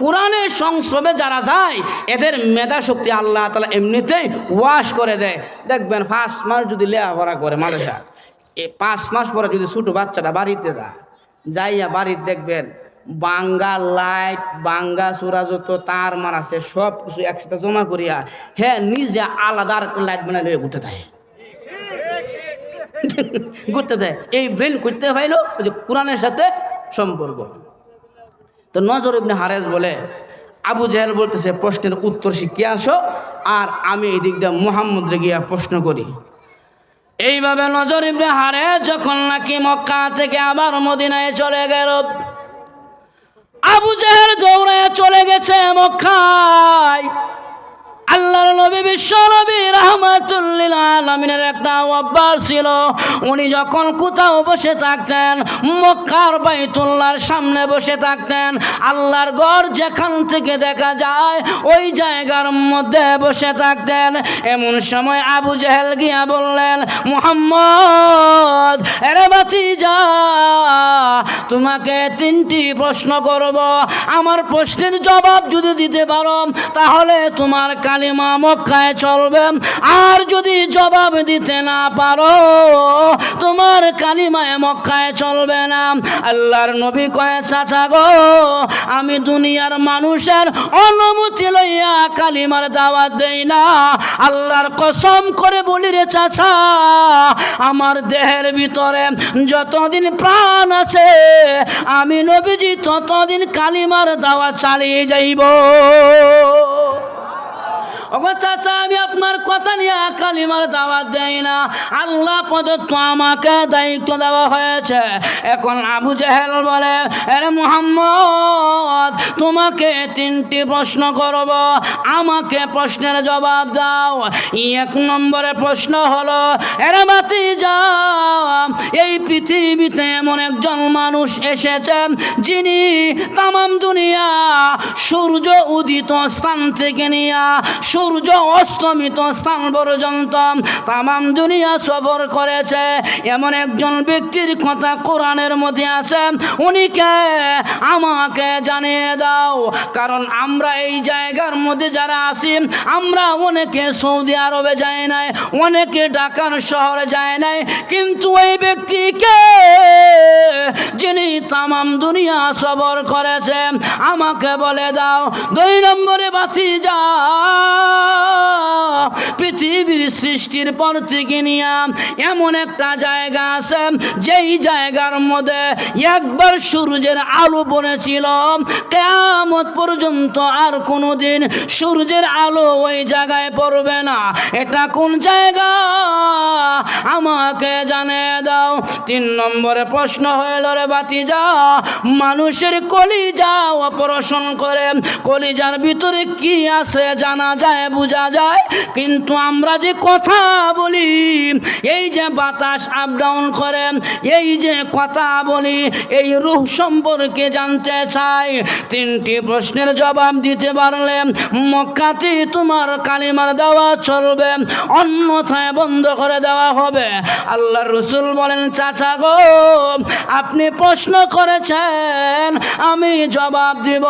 কোরআনের সংস্রবে যারা যায় এদের মেধা শক্তি আল্লাহ তাআলা এমনিতেই ওয়াশ করে দেয়। দেখবেন 5 মাস যদি লেখাপড়া করে মাদ্রাসা, এই 5 মাস পরে যদি ছোট বাচ্চাটা বাড়িতে যাইয়া বাড়িতে দেখবেন বাঙ্গা লাইট, বাঙ্গা চূড়া, যত তার মার আছে সব কিছু একসাথে জমা করিয়া হ্যাঁ নিজে আলাদা লাইট বানাই লইয়া ঘুরতে দেয়। এই ব্রেন করতে পাইলো যে কোরআনের সাথে সম্পর্ক। তো নজর ইবনে হারেস বলে, আবু জেহেল বলতেছে প্রশ্নের উত্তর শিখে আসো, আর আমি এই দিক দিয়ে মুহাম্মদরে গিয়া প্রশ্ন করি। এইভাবে নজর ইবনে হারেস যখন নাকি মক্কা থেকে আবার মদিনায় চলে গেল, আবু জেহেল দৌড়ায় চলে গেছে মক্কায়। আল্লাহর নবী বিশ্ব নবী রাহমাতুল লিল আলামিনের একটা অভ্যাস ছিল, উনি যখন কোথাও বসে থাকতেন, মক্কার বাইতুল্লাহর সামনে বসে থাকতেন, আল্লাহর ঘর যেখান থেকে দেখা যায় ওই জায়গার মধ্যে বসে থাকতেন। এমন সময় আবু জেহেল গিয়া বললেন, মুহাম্মদ এরে ভাতিজা, তোমাকে তিনটি প্রশ্ন করব, আমার প্রশ্নের জবাব যদি দিতে পারো তাহলে তোমার কালিমা মক্কায় চলবে, আর যদি জবাব দিতে না পারো তোমার কালিমায় মক্কায় চলবে না। আল্লাহর নবী কয়ে, চাচা গো, আমি দুনিয়ার মানুষের অনুমতি লইয়া কালিমার দাওয়াত দেই না, আল্লাহর কসম করে বলি রে চাচা, আমার দেহের ভিতরে যতদিন প্রাণ আছে আমি নবীজি ততদিন কালিমার দাওয়াত চালিয়ে যাইব। ওগো চাচা, আমি আপনার কথা নিয়ে কালিমার দাওয়াত দেই না, আল্লাহ প্রদত্ত আমাকে দায়িত্ব দেওয়া হয়েছে। এখন আবু জেহেল বলে, আরে মুহাম্মদ, তোমাকে তিনটি প্রশ্ন করব, আমাকে প্রশ্নের জবাব দাও। এক নম্বরে প্রশ্ন হলো, আরে ভাতিজা, এই পৃথিবীতে এমন একজন মানুষ এসেছেন যিনি তামাম দুনিয়া সূর্য উদিত স্থান থেকে নিয়ে সূর্য অস্তমিত স্থান পর্যন্ত তামাম দুনিয়া সফর করেছে। এমন একজন ব্যক্তির কথা কোরআনের মধ্যে আছে, উনিকে আমাকে জানিয়ে দাও। কারণ আমরা এই জায়গার মধ্যে যারা আছি, আমরা অনেকে সৌদি আরবে যায় নাই, অনেকে ঢাকার শহরে যায় নাই, কিন্তু এই ব্যক্তিকে যিনি তামাম দুনিয়া সফর করেছে আমাকে বলে দাও। দুই নম্বরে ভাতিজা, পৃথিবীর সৃষ্টির পর থেকে নিয়ে এমন একটা জায়গা আছে যেই জায়গার মধ্যে একবার সূর্যের আলো পড়েছিল, কিয়ামত পর্যন্ত আর কোনোদিন সূর্যের আলো ওই জায়গায় পড়বে না। এটা কোন জায়গা আমাকে জানিয়ে দাও। তিন নম্বরে প্রশ্ন হইল, রে ভাতিজা, মানুষের কলিজা অপারেশন করে কলিজার ভিতরে কি আছে জানা যায়, বোঝা যায়, কিন্তু আমরা যে কথা বলি, এই যে বাতাস আপ ডাউন করে, এই যে কথা বলি, এই রূহ সম্পর্কে জানতে চাই। তিনটি প্রশ্নের জবাব দিতে পারলে মক্কাতে তোমার কালিমার দেওয়া চলবে, অন্যথায় বন্ধ করে দেওয়া হবে। আল্লাহর রাসূল বলেন, চাচা গো, আপনি প্রশ্ন করেছেন, আমি জবাব দিব,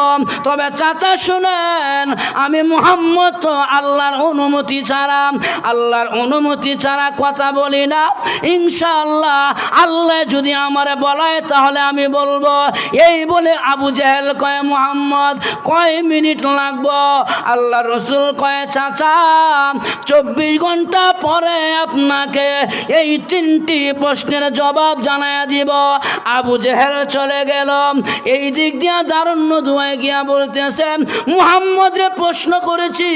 তবে চাচা শুনেন, আমি মুহাম্মদ তো আল্লাহর অনুমতি ছাড়া, আল্লাহর অনুমতি ছাড়া কথা বলি না। ইনশাআল্লাহ আল্লাহ যদি আমারে বলায় তাহলে আমি বলবো। এই বলে আবু জেহেল কয়, মুহাম্মদ কয় মিনিট লাগবো? আল্লাহর রাসূল কয়, চাচা 24 ঘন্টা পরে আপনাকে এই তিনটি প্রশ্নের জবাব জানায়া দিব। আবু জেহেল চলে গেল। এই দিক দিয়া দারুণ দুয়ায় গিয়া বলতেছেন, মুহাম্মদরে প্রশ্ন করেছি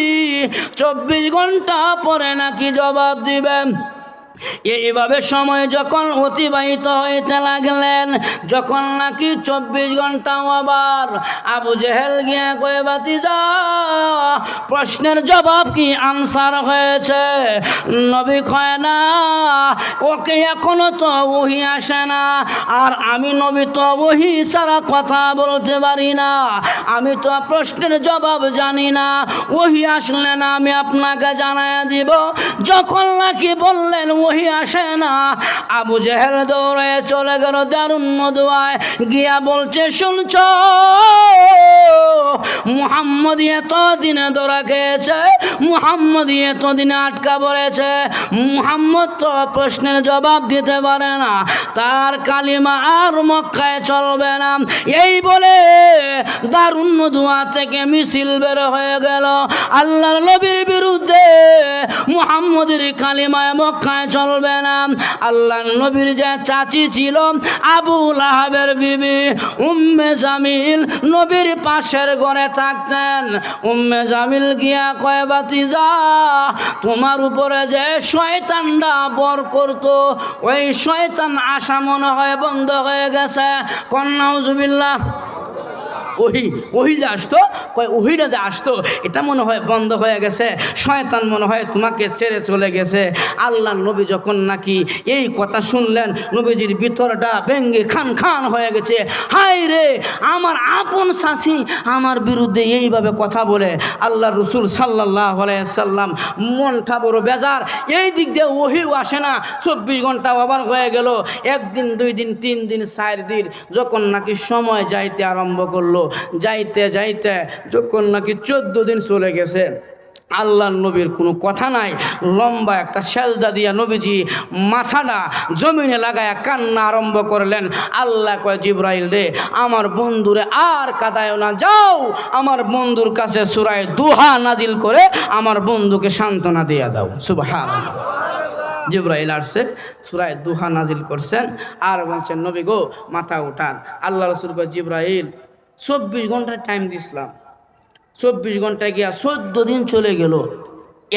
24 ঘন্টা পরে নাকি জবাব দিবেন। এইভাবে সময় যখন অতিবাহিত হইতে লাগলেন, যখন নাকি 24 ঘন্টা আবার আবু জেহেল গিয়া কয়ে, ভাতিজা, প্রশ্নের জবাব কি আনসার হয়েছে? নবী কয়, না, ওকে এখনো তো ওহী আসে না, আর আমি নবী তো ওহী ছাড়া কথা বলতে পারি না, আমি তো প্রশ্নের জবাব জানি না, ওহী আসলে না আমি আপনাকে জানাইয়া দিব। যখন নাকি বললেন ওহী আসে না, আবু জেহেল দৌড়ে চলে গেল দারুণ দুয়ায় গিয়া বলছে, শুনছ, মুহাম্মদ এতদিনে ধরা খেয়েছে, মুহাম্মদ এতদিনে আটকা পড়েছে, মুহাম্মদ তো প্রশ্নের জবাব দিতে পারে না, তার কালিমা আর মক্কায় চলবে না। এই বলে দারুণ দুয়া থেকে মিছিল বের হয়ে গেল আল্লাহর নবীর বিরুদ্ধে। মুহাম্মদের কালিমায় মক্কায় চলবে না। আল্লাহর নবীর যে চাচি ছিল আবু লাহাবের বিবি উম্মে জামিল নবীর পাশের ঘরে থাকতেন। উম্মে জামিল গিয়া কয়, ভাতিজা, তোমার উপরে যে শয়তানরা বর করতো, ওই শয়তান আশা মনে হয় বন্ধ হয়ে গেছে। নাউজুবিল্লাহ। ওহি যে আসতো, কয় ওহিটা যে আসতো এটা মনে হয় বন্ধ হয়ে গেছে, শয়তান মনে হয় তোমাকে ছেড়ে চলে গেছে। আল্লাহ নবী যখন নাকি এই কথা শুনলেন, নবীজির ভিতরটা ভেঙ্গে খান খান হয়ে গেছে। হায় রে, আমার আপন শাসি আমার বিরুদ্ধে এইভাবে কথা বলে। আল্লাহ রসুল সাল্লাল্লাহু আলাইহি সাল্লাম মনটা বড় বেজার, এই দিক দিয়ে ওহিও আসে না। 24 ঘন্টা ওভার হয়ে গেল, 1 দিন 2 দিন 3 দিন 4 দিন, যখন নাকি সময় যাইতে আরম্ভ করলো, যাইতে যাইতে যখন নাকি 14 দিন চলে গেছে, আল্লাহ নবীর কোনো কথা নাই। লম্বা একটা সেজদা দিয়া নবীজি মাথাটা জমিনে লাগায়া কান্না আরম্ভ করলেন। আল্লাহ কয়, জিবরাইল রে, আমার বন্ধুরে আর কাঁদায়ও না, যাও আমার বন্ধুর কাছে সূরা দুহা নাজিল করে আমার বন্ধুকে সান্ত্বনা দিয়া দাও। সুবহানাল্লাহ। জিবরাইল আসছে, সূরা দুহা নাজিল করছেন, আর বলছেন, নবী গো মাথা উঠান। আল্লাহ রাসূল কয়, জিবরাইল 24 ঘন্টা টাইম দিছিলাম, 24 ঘন্টায় গিয়া 14 দিন চলে গেল।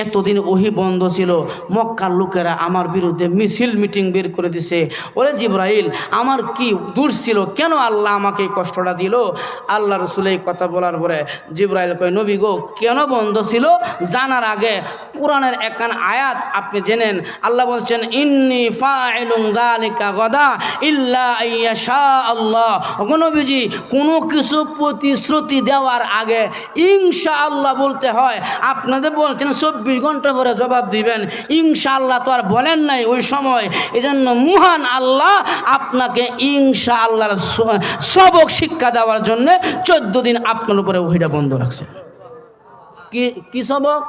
এতদিন ওহি বন্ধ ছিল, মক্কার লোকেরা আমার বিরুদ্ধে মিছিল মিটিং বের করে দিছে। ওরে জিবরাইল, আমার কি দোষ ছিল, কেন আল্লাহ আমাকে এই কষ্টটা দিল? আল্লাহ রাসূল এই কথা বলার পরে জিবরাইল কয়, নবী গো কেন বন্ধ ছিল জানার আগে কোরআনের একখান আয়াত আপনি জেনেন। আল্লাহ বলছেন, ইন্নী ফাইলুন যালিকা গাদা ইল্লা আইয়াশা আল্লাহ। ওগো নবীজি, কোনো কিছু প্রতিশ্রুতি দেওয়ার আগে ইনশাআল্লাহ বলতে হয়। আপনাদের বলছেন 24 ঘন্টা পরে জবাব দিবেন, ইনশাআল্লাহ তো আর বলেন নাই ওই সময়। এজন্য মহান আল্লাহ আপনাকে ইনশাআল্লাহর সবক শিক্ষা দেওয়ার জন্য 14 দিন আপনার উপরে ওহিটা বন্ধ রাখছেন। কি সবক?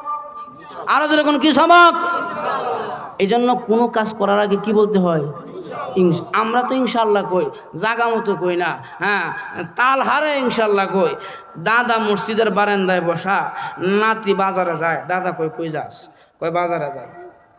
আরো যেরকম কি সবক? এই জন্য কোনো কাজ করার আগে কি বলতে হয়? আমরা তো ইনশাআল্লাহ কই, জাগা মতো কই না, হ্যাঁ তাল হারে ইনশাআল্লাহ কই। দাদা মসজিদের বারান্দায় বসা, নাতি বাজারে যায়। দাদা কই, কই যাস? কই বাজারে যায়।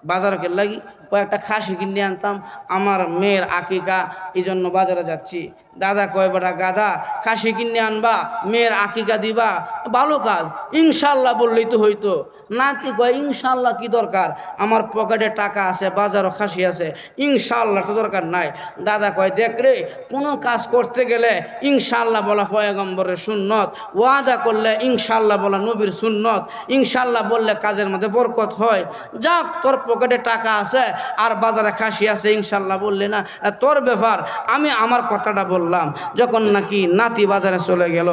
বাজারে কে লাগি? কয়েকটা খাসি কিনে আনতাম, আমার মেয়ের আকিকা, এই জন্য বাজারে যাচ্ছি। দাদা কয়, বেটা গাদা, খাসি কিনে আনবা, মেয়ের আকিকা দিবা, ভালো কাজ, ইনশাআল্লাহ বললেই তো হইতো। নাতি কয়, ইনশাআল্লাহ কি দরকার, আমার পকেটে টাকা আছে, বাজারও খাসি আছে, ইনশাআল্লাহ তো দরকার নাই। দাদা কয়, দেখ রে, কোনো কাজ করতে গেলে ইনশাআল্লাহ বলা পয়গম্বরের সুন্নত, ওয়াদা করলে ইনশাআল্লাহ বলা নবীর সুন্নত, ইনশাআল্লাহ বললে কাজের মধ্যে বরকত হয়। যাক, তোর পকেটে টাকা আছে আর বাজারে খাসি আছে, ইনশাআল্লাহ বললে না, তোর ব্যাপার, আমি আমার কথাটা বললাম। যখন নাকি নাতি বাজারে চলে গেল,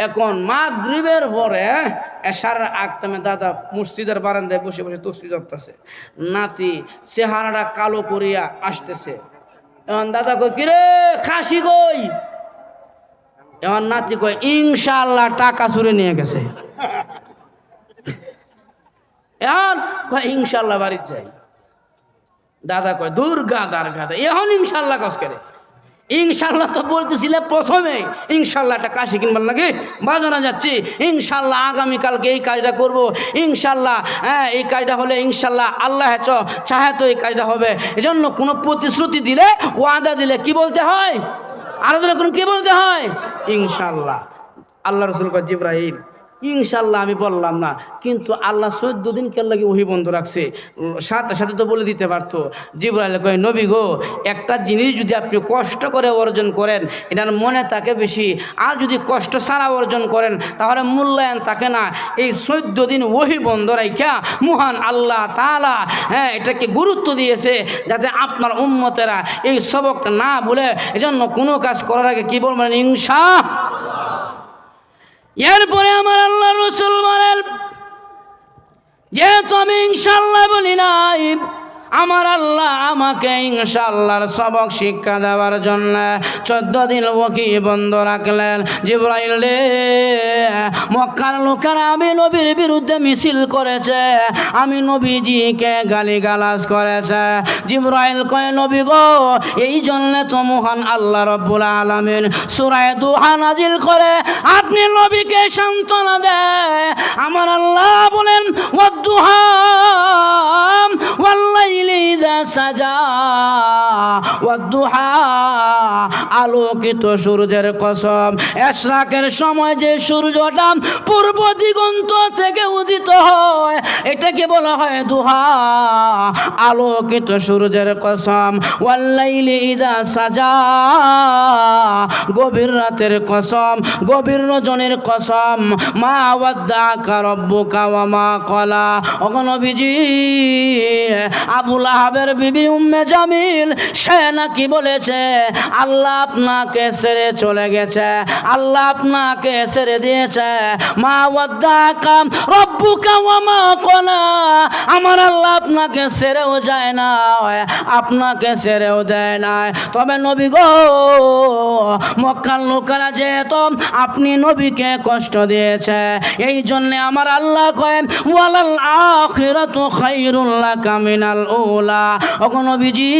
এখন মাগরিবের পরে এশার আগটামে দাদা মসজিদের বারান্দায় বসে বসে তসবিহ জপতেছে। নাতি চেহারাটা কালো করিয়া আসতেছে। এখন দাদা কই, কিরে খাসি কই? এখন নাতি কয়, ইনশাআল্লাহ টাকা চুরি নিয়ে গেছে। এখন কয়, ইনশাআল্লাহ বাড়িতে যাই। দাদা কয়, দুর্গা দার গাদা, এখন ইনশাআল্লাহ কাজ করে। ইনশাআল্লাহ তো বলতেছিলে প্রথমে, ইনশাআল্লাহ একটা কাশি কিনবার লাগে, বাজারে যাচ্ছি, ইনশাআল্লাহ আগামীকালকে এই কাজটা করব, ইনশাআল্লাহ হ্যাঁ এই কাজটা হলে ইনশাআল্লাহ আল্লাহ চাহে তো এই কাজটা হবে। এজন্য কোনো প্রতিশ্রুতি দিলে, ওয়াদা দিলে কি বলতে হয়? আরো যখন কি বলতে হয়? ইনশাআল্লাহ। আল্লাহ রাসূল কয়, জিবরাইল ইনশাআল্লাহ আমি বললাম না, কিন্তু আল্লাহ 14 দিন কেন লাগে ওহি বন্ধ রাখছে, সাথে সাথে তো বলে দিতে পারতো। জিবরাইল কয়, নবী গো, একটা জিনিস যদি আপনি কষ্ট করে অর্জন করেন এটার মনে থাকে বেশি, আর যদি কষ্ট ছাড়া অর্জন করেন তাহলে মূল্যায়ন থাকে না। এই 14 দিন ওহি বন্ধ রাইখা মহান আল্লাহ তাআলা হ্যাঁ এটাকে গুরুত্ব দিয়েছে, যাতে আপনার উম্মতেরা এই সবকটা না ভুলে। এজন্য কোনো কাজ করার আগে কি বলবেন? ইনশাআল্লাহ। এরপরে আমার আল্লাহ রাসূল বলেন, যেহেতু আমি ইনশাআল্লাহ বলি নাই, আমার আল্লাহ আমাকে ইনশাআল্লাহর সবক শিক্ষা দেওয়ার জন্য 14 দিন ওহি বন্ধ রাখলেন। জিবরাইল রে, মক্কার লোকেরা আমি নবীর বিরুদ্ধে মিছিল করেছে, আমি নবীজিকে গালিগালাজ করেছে। জিবরাইল কয়, নবী গো, এই জন্য তো মহান আল্লাহ রাব্বুল আলামিন সূরা দুহা নাজিল করে আপনি নবীকে সান্ত্বনা দেয়। আমার আল্লাহ বলেন, ওয়াদ-দুহা ওয়াল-লাইলি ইযা ইযা সাজা ওয়াদ-দুহা, আলোকিত সূর্যের কসম। ইশরাকের সময় যে সূর্যটা পূর্ব দিগন্ত থেকে উদিত হয় এটাকে বলা হয় দুহা, আলোকিত সূর্যের কসম। ওয়াল-লাইলি ইযা সাজা, গভীর রাতের কসম, গভীর রজনীর কসম। মা ওয়াদ্দাকা রব্বুকা ওয়া মা ক্বালা। ওগো নবীজি, আবু লাহাবের বিবি উম্মে জামিল সে নাকি বলেছে আল্লাহ আপনাকে ছেড়ে চলে গেছে, আল্লাহ আপনাকে ছেড়ে দিয়েছে। মা ওয়াদ্দাকা রব্বুকা ওয়া মা ক্বালা, আমার আল্লাহ আপনাকে ছেড়েও যায় না, আপনাকে ছেড়েও দেয় না। তবে নবী গো, মক্কার লোকেরা যেহেতু আপনি নবীকে কষ্ট দিয়েছে, এই জন্য আমার আল্লাহ কয় ওয়ালাল আখিরাতু খায়রুল লাকা মিনাল উলা। ওগো নবীজি,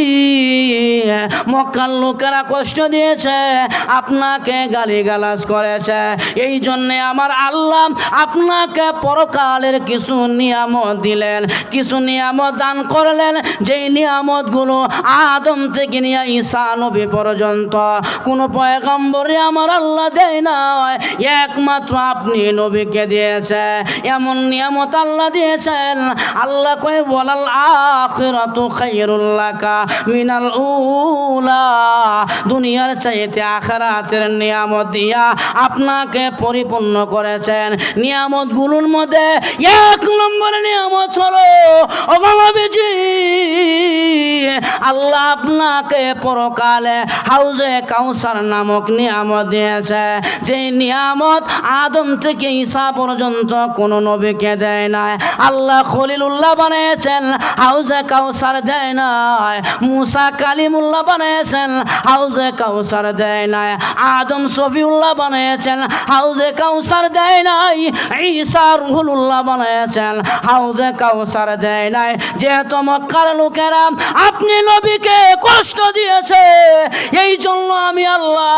মক্কার লোকেরা কষ্ট দিয়েছে, আপনাকে গালিগালাজ করেছে, এই জন্য আমার আল্লাহ আপনাকে পরকালের কিছু নিয়ামত দিলেন, কিছু নিয়ামত দান করলেন, যেই নিয়ামতগুলো আদম থেকে নিয়ে ঈসা নবী পর্যন্ত কোন পয়গম্বরে আমার আল্লাহ দেয় না, একমাত্র আপনি নবীকে দিয়েছে। এমন নিয়ামত আল্লাহ দিয়েছেন, আল্লাহ কয় ওয়ালাল আখিরাতু খায়রুল লাকা মিনাল উলা, দুনিয়ার চাইতে আখিরাতের নিয়ামত দিয়া আপনাকে পরিপূর্ণ করেছেন। নিয়ামতগুলোর মধ্যে এক নম্বর নিয়ামত হলো ওগো নবীজি, আল্লাহ আপনাকে পরকালে হাউজে কাউসার নামক নিয়ামত দিয়েছে, যে নিয়ামত আদম থেকে ঈসা পর্যন্ত কোন নবীকে দেয় নাই। আল্লাহ খলিলুল্লাহ বানিয়েছেন, হাউজে কাউসার দেয় নাই। মুসা কালিমুল্লাহ বানিয়েছেন, হাউজে কাউসার দেয় নাই। আদম সফিউল্লাহ বানিয়েছেন, হাউজে কাউসার দেয় নাই। ঈসা রুহুল্লাহ বানিয়েছেন, হাউজে কাউসার দেয় নাই। যেহেতু মক্কার লোকেরা আপনি নবীকে কষ্ট দিয়েছে, এই জন্য আমি আল্লাহ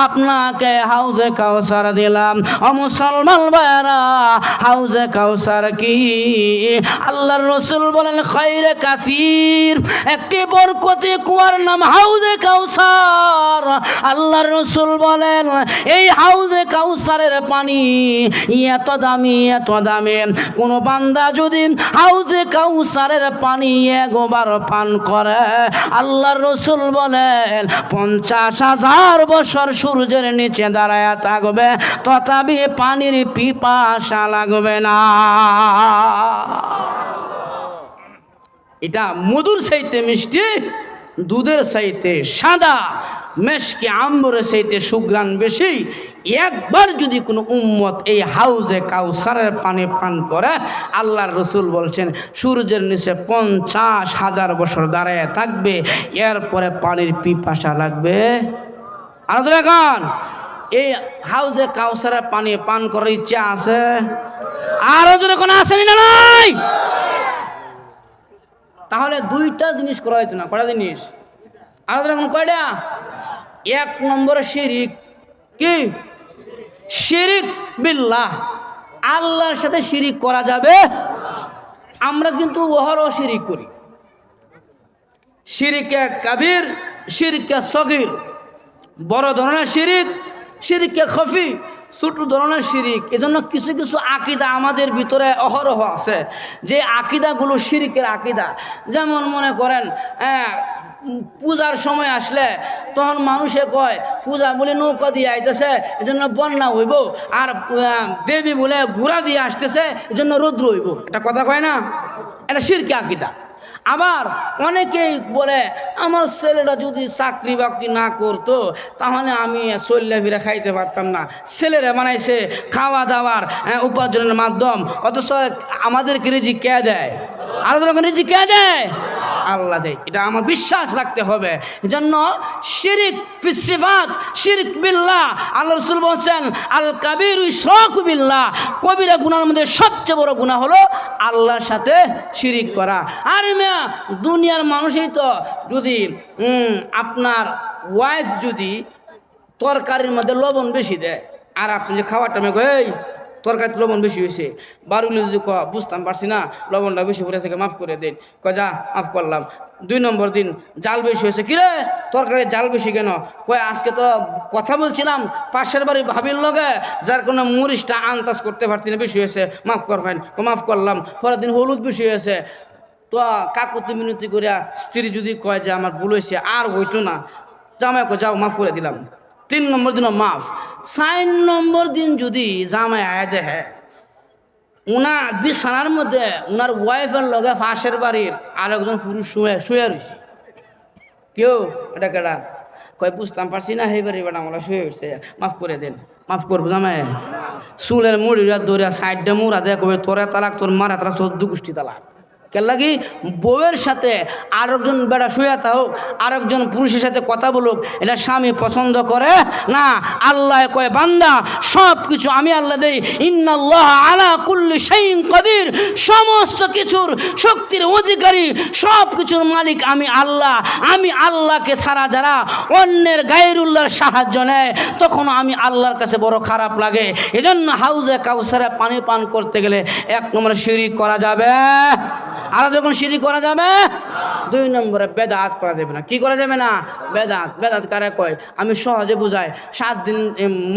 আপনাকে হাউজে কাউসার দিলাম। ও মুসলমান ভাইরা, হাউজে কাউসার কি? আল্লাহর রাসূল বলেন খায়রে কাসীর, একটি বরকতি কুয়ার নাম হাউজে কাউসার। আল্লাহর রাসূল বলেন এই হাউজে কাউসারের পানি এত দামি, এত দামি, কোন বান্দা যদি হাউজে কাউসারের পানি একবার পান করে, আল্লাহর রাসূল বলেন 50,000 বছর সূর্যের নিচে দাঁড়ায় থাকবে, তথাপি পানির পিপাসা লাগবে না। এটা মধুর চাইতে মিষ্টি, দুধের চাইতে সাদা, মেশকে আম্বরের চাইতে সুঘ্রাণ বেশি। একবার যদি কোনো উম্মত এই হাউজে কাউসারের পানি পান করে, আল্লাহর রাসূল বলছেন সূর্যের নিচে 50,000 বছর দাঁড়ায় থাকবে, এরপরে পানির পিপাসা লাগবে। আর দেখুন, এই হাউজে কাউসারের পানি পান করার ইচ্ছা আছে? আরো যদি কোনো আসেনি না নাই? তাহলে দুইটা জিনিস করা যেত না? কয়টা জিনিস? আরো দেখুন কয়টা? এক নম্বরে শিরিক। কি শিরিক? বিল্লাহ, আল্লাহর সাথে শিরিক করা যাবে। আমরা কিন্তু ওহরও শিরিক করি। শিরিকে কাবির, শিরিকে সগীর, বড় ধরনের শিরিক, শিরিকে খফি, ছোট ধরনের শিরিক। এজন্য কিছু কিছু আকিদা আমাদের ভিতরে অহরহ আছে, যে আকিদাগুলো শিরিকের আকিদা। যেমন মনে করেন পূজার সময় আসলে তখন মানুষে কয় পূজা বলে নৌকা দিয়ে আইতেছে এজন্য বন্যা হইব, আর দেবী বলে ঘোড়া দিয়ে আসতেছে এজন্য রৌদ্র হইব। এটা কথা কয় না? এটা শিরকে আকিদা। আবার অনেকেই বলে আমার ছেলেটা যদি চাকরি বাকরি না করতো তাহলে আমি চল্লা ফিরে খাইতে পারতাম না। ছেলেরা বানাইছে খাওয়া দাওয়ার উপার্জনের মাধ্যম, অথচ আমাদেরকে রিজিক কে দেয়? আরো রিজিক কে দেয়? আল্লাহ দেয়। এটা আমার বিশ্বাস রাখতে হবে। এজন্য শিরিক ফিস সিফাত, শিরক বিল্লাহ। আল্লাহ রাসূল বলেন আল কাবীরু ইশরাকু বিল্লাহ, কবিরা গুনাহের মধ্যে সবচেয়ে বড় গুনাহ হলো আল্লাহর সাথে শিরিক করা। আর মিয়া দুনিয়ার মানুষই তো যদি আপনার ওয়াইফ যদি তরকারির মধ্যে লবণ বেশি দেয় আর আপনি যে খাওয়ার টাইমে এই তরকারিতে লবণ বেশি হয়েছে। বারুলি যদি বুঝতাম পারছি না, লবণটা বেশি পড়ে থেকে মাফ করে দিন। যা মাফ করলাম। 2 নম্বর দিন জাল বেশি হয়েছে। কিরে তরকারি জাল বেশি কেন? কয় আজকে তো কথা বলছিলাম পাশের বাড়ি ভাবির লগে, যার কোনো মরিচটা আন্দাজ করতে পারছি না, বেশি হয়েছে, মাফ করবেন। মাফ করলাম। পরের দিন হলুদ বেশি হয়েছে। তো কাকুতি মিনতি করিয়া স্ত্রী যদি কয় যে আমার ভুল হয়েছে আর হইতো না, জামাই কয় যাও মাফ করে দিলাম। 3 নম্বর দিনও মাফ। 4 নম্বর দিন যদি জামাই আয় দেখে উনার বিছানার মধ্যে উনার ওয়াইফের লগে পাশের বাড়ির আরেকজন পুরুষ শুয়ে রয়েছে, কেউ এটা কেডা? কয় বুঝতাম পারছি না, সেই বাড়ি বেটা আমরা শুয়ে উঠছে, মাফ করে দেন। মাফ করবো জামাই? চুলের মুড়িরা দৌড়া সাইডটা মুড়া দেয়া কবে তোরা তালাক, তোর মারা তারা তোর 2 গোষ্ঠী তালাক। কেন লাগি? বউয়ের সাথে আরেকজন বেড়া শুয়ে থাকুক, আরেকজন পুরুষের সাথে কথা বলুক, এটা স্বামী পছন্দ করে না। আল্লাহ কয় বান্দা সব কিছু আমি আল্লাহ দেই, ইন্নাল্লাহ আলা কুল্লি শাইইন কাদির, সমস্ত কিছুর শক্তির অধিকারী, সব কিছুর মালিক আমি আল্লাহ। আমি আল্লাহকে ছাড়া যারা অন্যের গায়রুল্লাহর সাহায্য নেয় তখন আমি আল্লাহর কাছে বড় খারাপ লাগে। এজন্য হাউজে কাউসারে পানি পান করতে গেলে 1 নম্বরে শিরক করা যাবে, আর যখন শিরক করা যাবে 2 নম্বরে বেদাত করা যাবে না। কি করা যাবে না? বেদাত। বেদাত কারে কয়? আমি সহজে বুঝাই। 7 দিন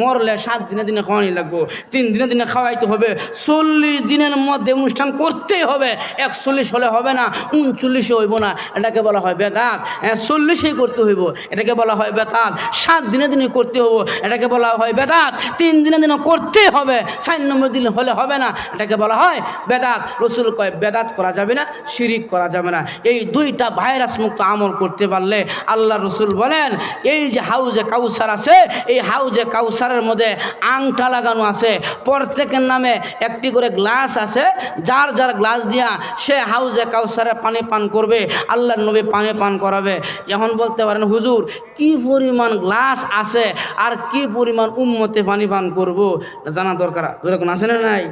মরলে 7 দিনে দিনে খাওয়ানি লাগবো, 3 দিনে দিনে খাওয়াইতে হবে, 40 দিনের মধ্যে অনুষ্ঠান করতেই হবে। 41 হলে হবে না, 39 হইব না, এটাকে বলা হয় বেদাত। 40ই করতে হইব, এটাকে বলা হয় বেদাত। 7 দিনে দিনে করতে হইব, এটাকে বলা হয় বেদাত। 3 দিনে দিনে করতেই হবে, 4 নম্বর দিন হলে হবে না, এটাকে বলা হয় বেদাত। রসুল কয় বেদাত করা যাবে না, শিরিক করা যাবে না। এই 2টা ভাইরাস মুক্ত আমল করতে পারলে আল্লাহ রসুল বলেন এই যে হাউজে কাউসার আছে, এই হাউজে কাউসারের মধ্যে আংটা লাগানো আছে, প্রত্যেকের নামে একটি করে গ্লাস আছে, যার যার গ্লাস দিয়া সে হাউজে কাউসারে পানি পান করবে, আল্লাহর নবী পানি পান করাবে। এখন বলতে পারেন হুজুর কি পরিমাণ গ্লাস আছে আর কি পরিমাণ উম্মতে পানি পান করব, জানা দরকার। এরকম আছে না নাই?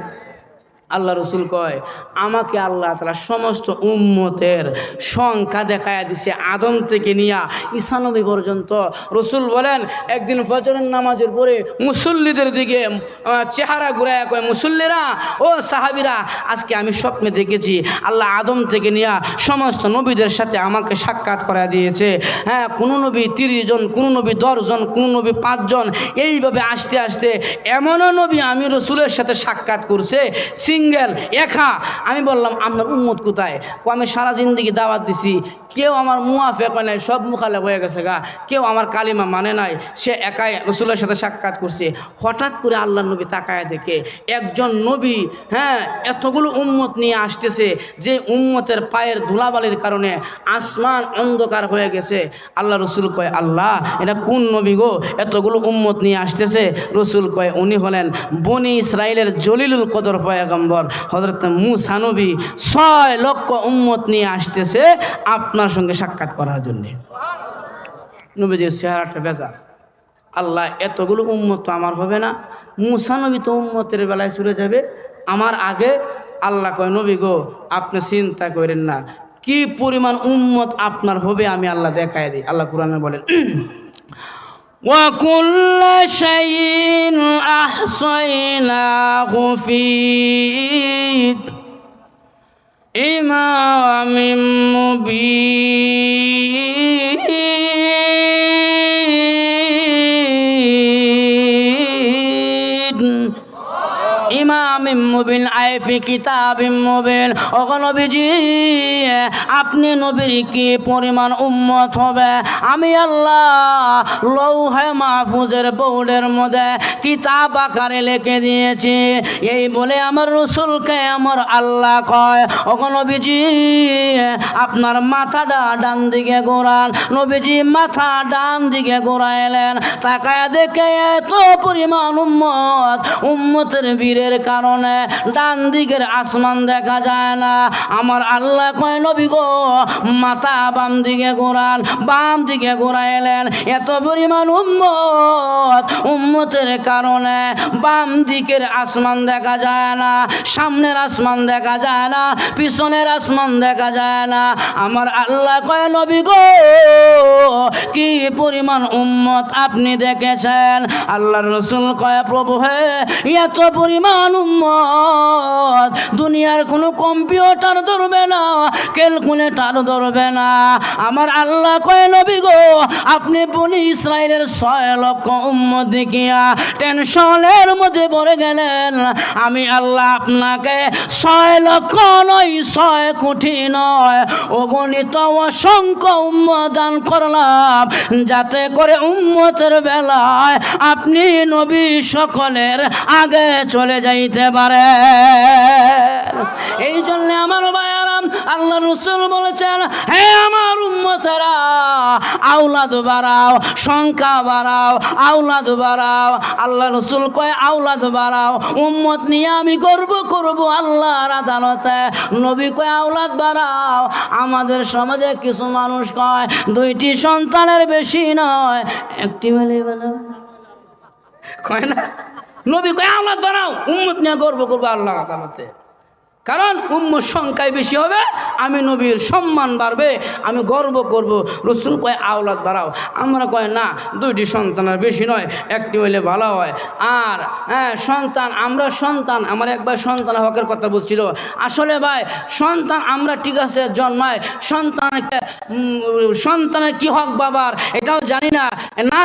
আল্লাহ রসুল কয় আমাকে আল্লাহ তাআলা সমস্ত উম্মতের সংখ্যা দেখায়া দিছে, আদম থেকে নিয়া ঈসা নবী পর্যন্ত। রসুল বলেন একদিন ফজরের নামাজের পরে মুসল্লিদের দিকে চেহারা ঘুরায় কয়, মুসল্লিরা ও সাহাবীরা, আজকে আমি স্বপ্নে দেখেছি আল্লাহ আদম থেকে নিয়া সমস্ত নবীদের সাথে আমাকে সাক্ষাৎ করা দিয়েছে। হ্যাঁ, কোনো নবী 30 জন, কোনো নবী 10 জন, কোনো নবী 5 জন, এইভাবে আসতে আসতে এমনও নবী আমি রসুলের সাথে সাক্ষাৎ করছে সিঙ্গেল একা। আমি বললাম আপনার উম্মত কোথায়? আমি সারা জিন্দেগি দাওয়াত দিছি, কেউ আমার মুয়াফেক নাই, সব মুখালে হয়ে গেছে গা, কেউ আমার কালিমা মানে নাই, সে একাই রসুলের সাথে সাক্ষাৎ করছে। হঠাৎ করে আল্লাহ নবী তাকায় দেখে একজন নবী এতগুলো উম্মত নিয়ে আসতেছে, যে উম্মতের পায়ের ধুলাবালির কারণে আসমান অন্ধকার হয়ে গেছে। আল্লাহ রসুল কয় আল্লাহ এটা কোন নবী গো, এতগুলো উম্মত নিয়ে আসতেছে? রসুল কয় উনি হলেন বনি ইসরাইলের জলিলুল কদর পয়গম্বর হযরত মূসা নবী। 6 লক্ষ উম্মত নিয়ে আসতেছে আপনার সঙ্গে সাক্ষাৎ করার জন্য। নবীজির চেহারাটা বেজার। আল্লাহ এতগুলো উম্মত তো আমার হবে না, মূসা নবী তো উম্মতের বেলায় চলে যাবে আমার আগে। আল্লাহ কয় নবী গো আপনি চিন্তা করেন না, কি পরিমাণ উম্মত আপনার হবে আমি আল্লাহ দেখায় দিই। আল্লাহ কোরআনে বলেন وَكُلَّ شَيْءٍ أَحْصَيْنَاهُ فِي إِمَامٍ مُبِينٍ ইমামিম মুবিন আইফি কিতাবিম মুবিন। ও নবীজি আপনি নবীর কি পরিমাণ উম্মত হবে আমি আল্লাহ লৌহে মাহফুজের বোর্ডের মধ্যে কিতাব আকারে লিখে দিয়েছি। এই বলে আমার রসুলকে আমার আল্লাহ কয় ও নবীজি আপনার মাথাটা ডান দিকে ঘোরান। নবীজি মাথা ডান দিকে ঘোরাইলেন, তাকায় দেখে এত পরিমাণ উম্মত, উম্মতের বীরের কারণে কারণে ডান দিকের আসমান দেখা যায় না। আমার আল্লাহ কয় নবী গো মাথা বাম দিকে ঘোরান, বাম দিকে ঘোরাইলেন। এত পরিমাণ উম্মতের কারণে বাম দিকের আসমান দেখা যায় না, সামনের আসমান দেখা যায় না, পিছনের আসমান দেখা যায় না। আমার আল্লাহ কয় নবী গো কি পরিমাণ উম্মত আপনি দেখেছেন? আল্লাহর রাসূল কয় প্রভু হে এত পরিমাণ উম্মত দুনিয়ার কোনো কম্পিউটার ধরবে না, ক্যালকুলেটর ধরবে না। আমার আল্লাহ কয় নবী গো আপনি বনি ইসরায়েলের 6 লক্ষ উম্মত দেখিয়া টেনশনের মধ্যে পড়ে গেলেন। আমি আল্লাহ আপনাকে 6 লক্ষ নয় 6 কোটি নয় অগণিত অসংখ্য উম্মত দান করলাম, যাতে করে উম্মতের বেলায় আপনি নবী সকলের আগে চলে যাইতে পারে। এই জন্য আমার ভাইয়ারাম আল্লাহ রাসূল বলেছেন হে আমার উম্মতেরা আওলাদ বাড়াও, সংখ্যা বাড়াও, আওলাদ বাড়াও। আল্লাহ রাসূল কয় আওলাদ বাড়াও, উম্মত নিয়ে আমি গর্ব করব আল্লাহর আদালতে। নবী কয় আওলাদ বাড়াও। আমাদের সমাজে কিছু মানুষ কয় 2টি সন্তানের বেশি নয়, একটি বলে বানাও কয় না। নবী কয় আওলাদ বাড়াও, উম্মত নিয়ে গর্ব করব আল্লাহর আদালতে। কারণ উম্মত সংখ্যায় বেশি হবে, আমি নবীর সম্মান বাড়বে, আমি গর্ব করব। রাসূল কয় আওলাদ বাড়াও। আমরা কয় না 2টি সন্তানের বেশি নয়, একটি হইলে ভালো হয়। আর সন্তান, আমরা সন্তান, আমার একবার সন্তান হকের কথা বলছিল। আসলে ভাই সন্তান আমরা ঠিক আছে জন্মায়, সন্তানের কি হক বাবার এটাও জানি না, না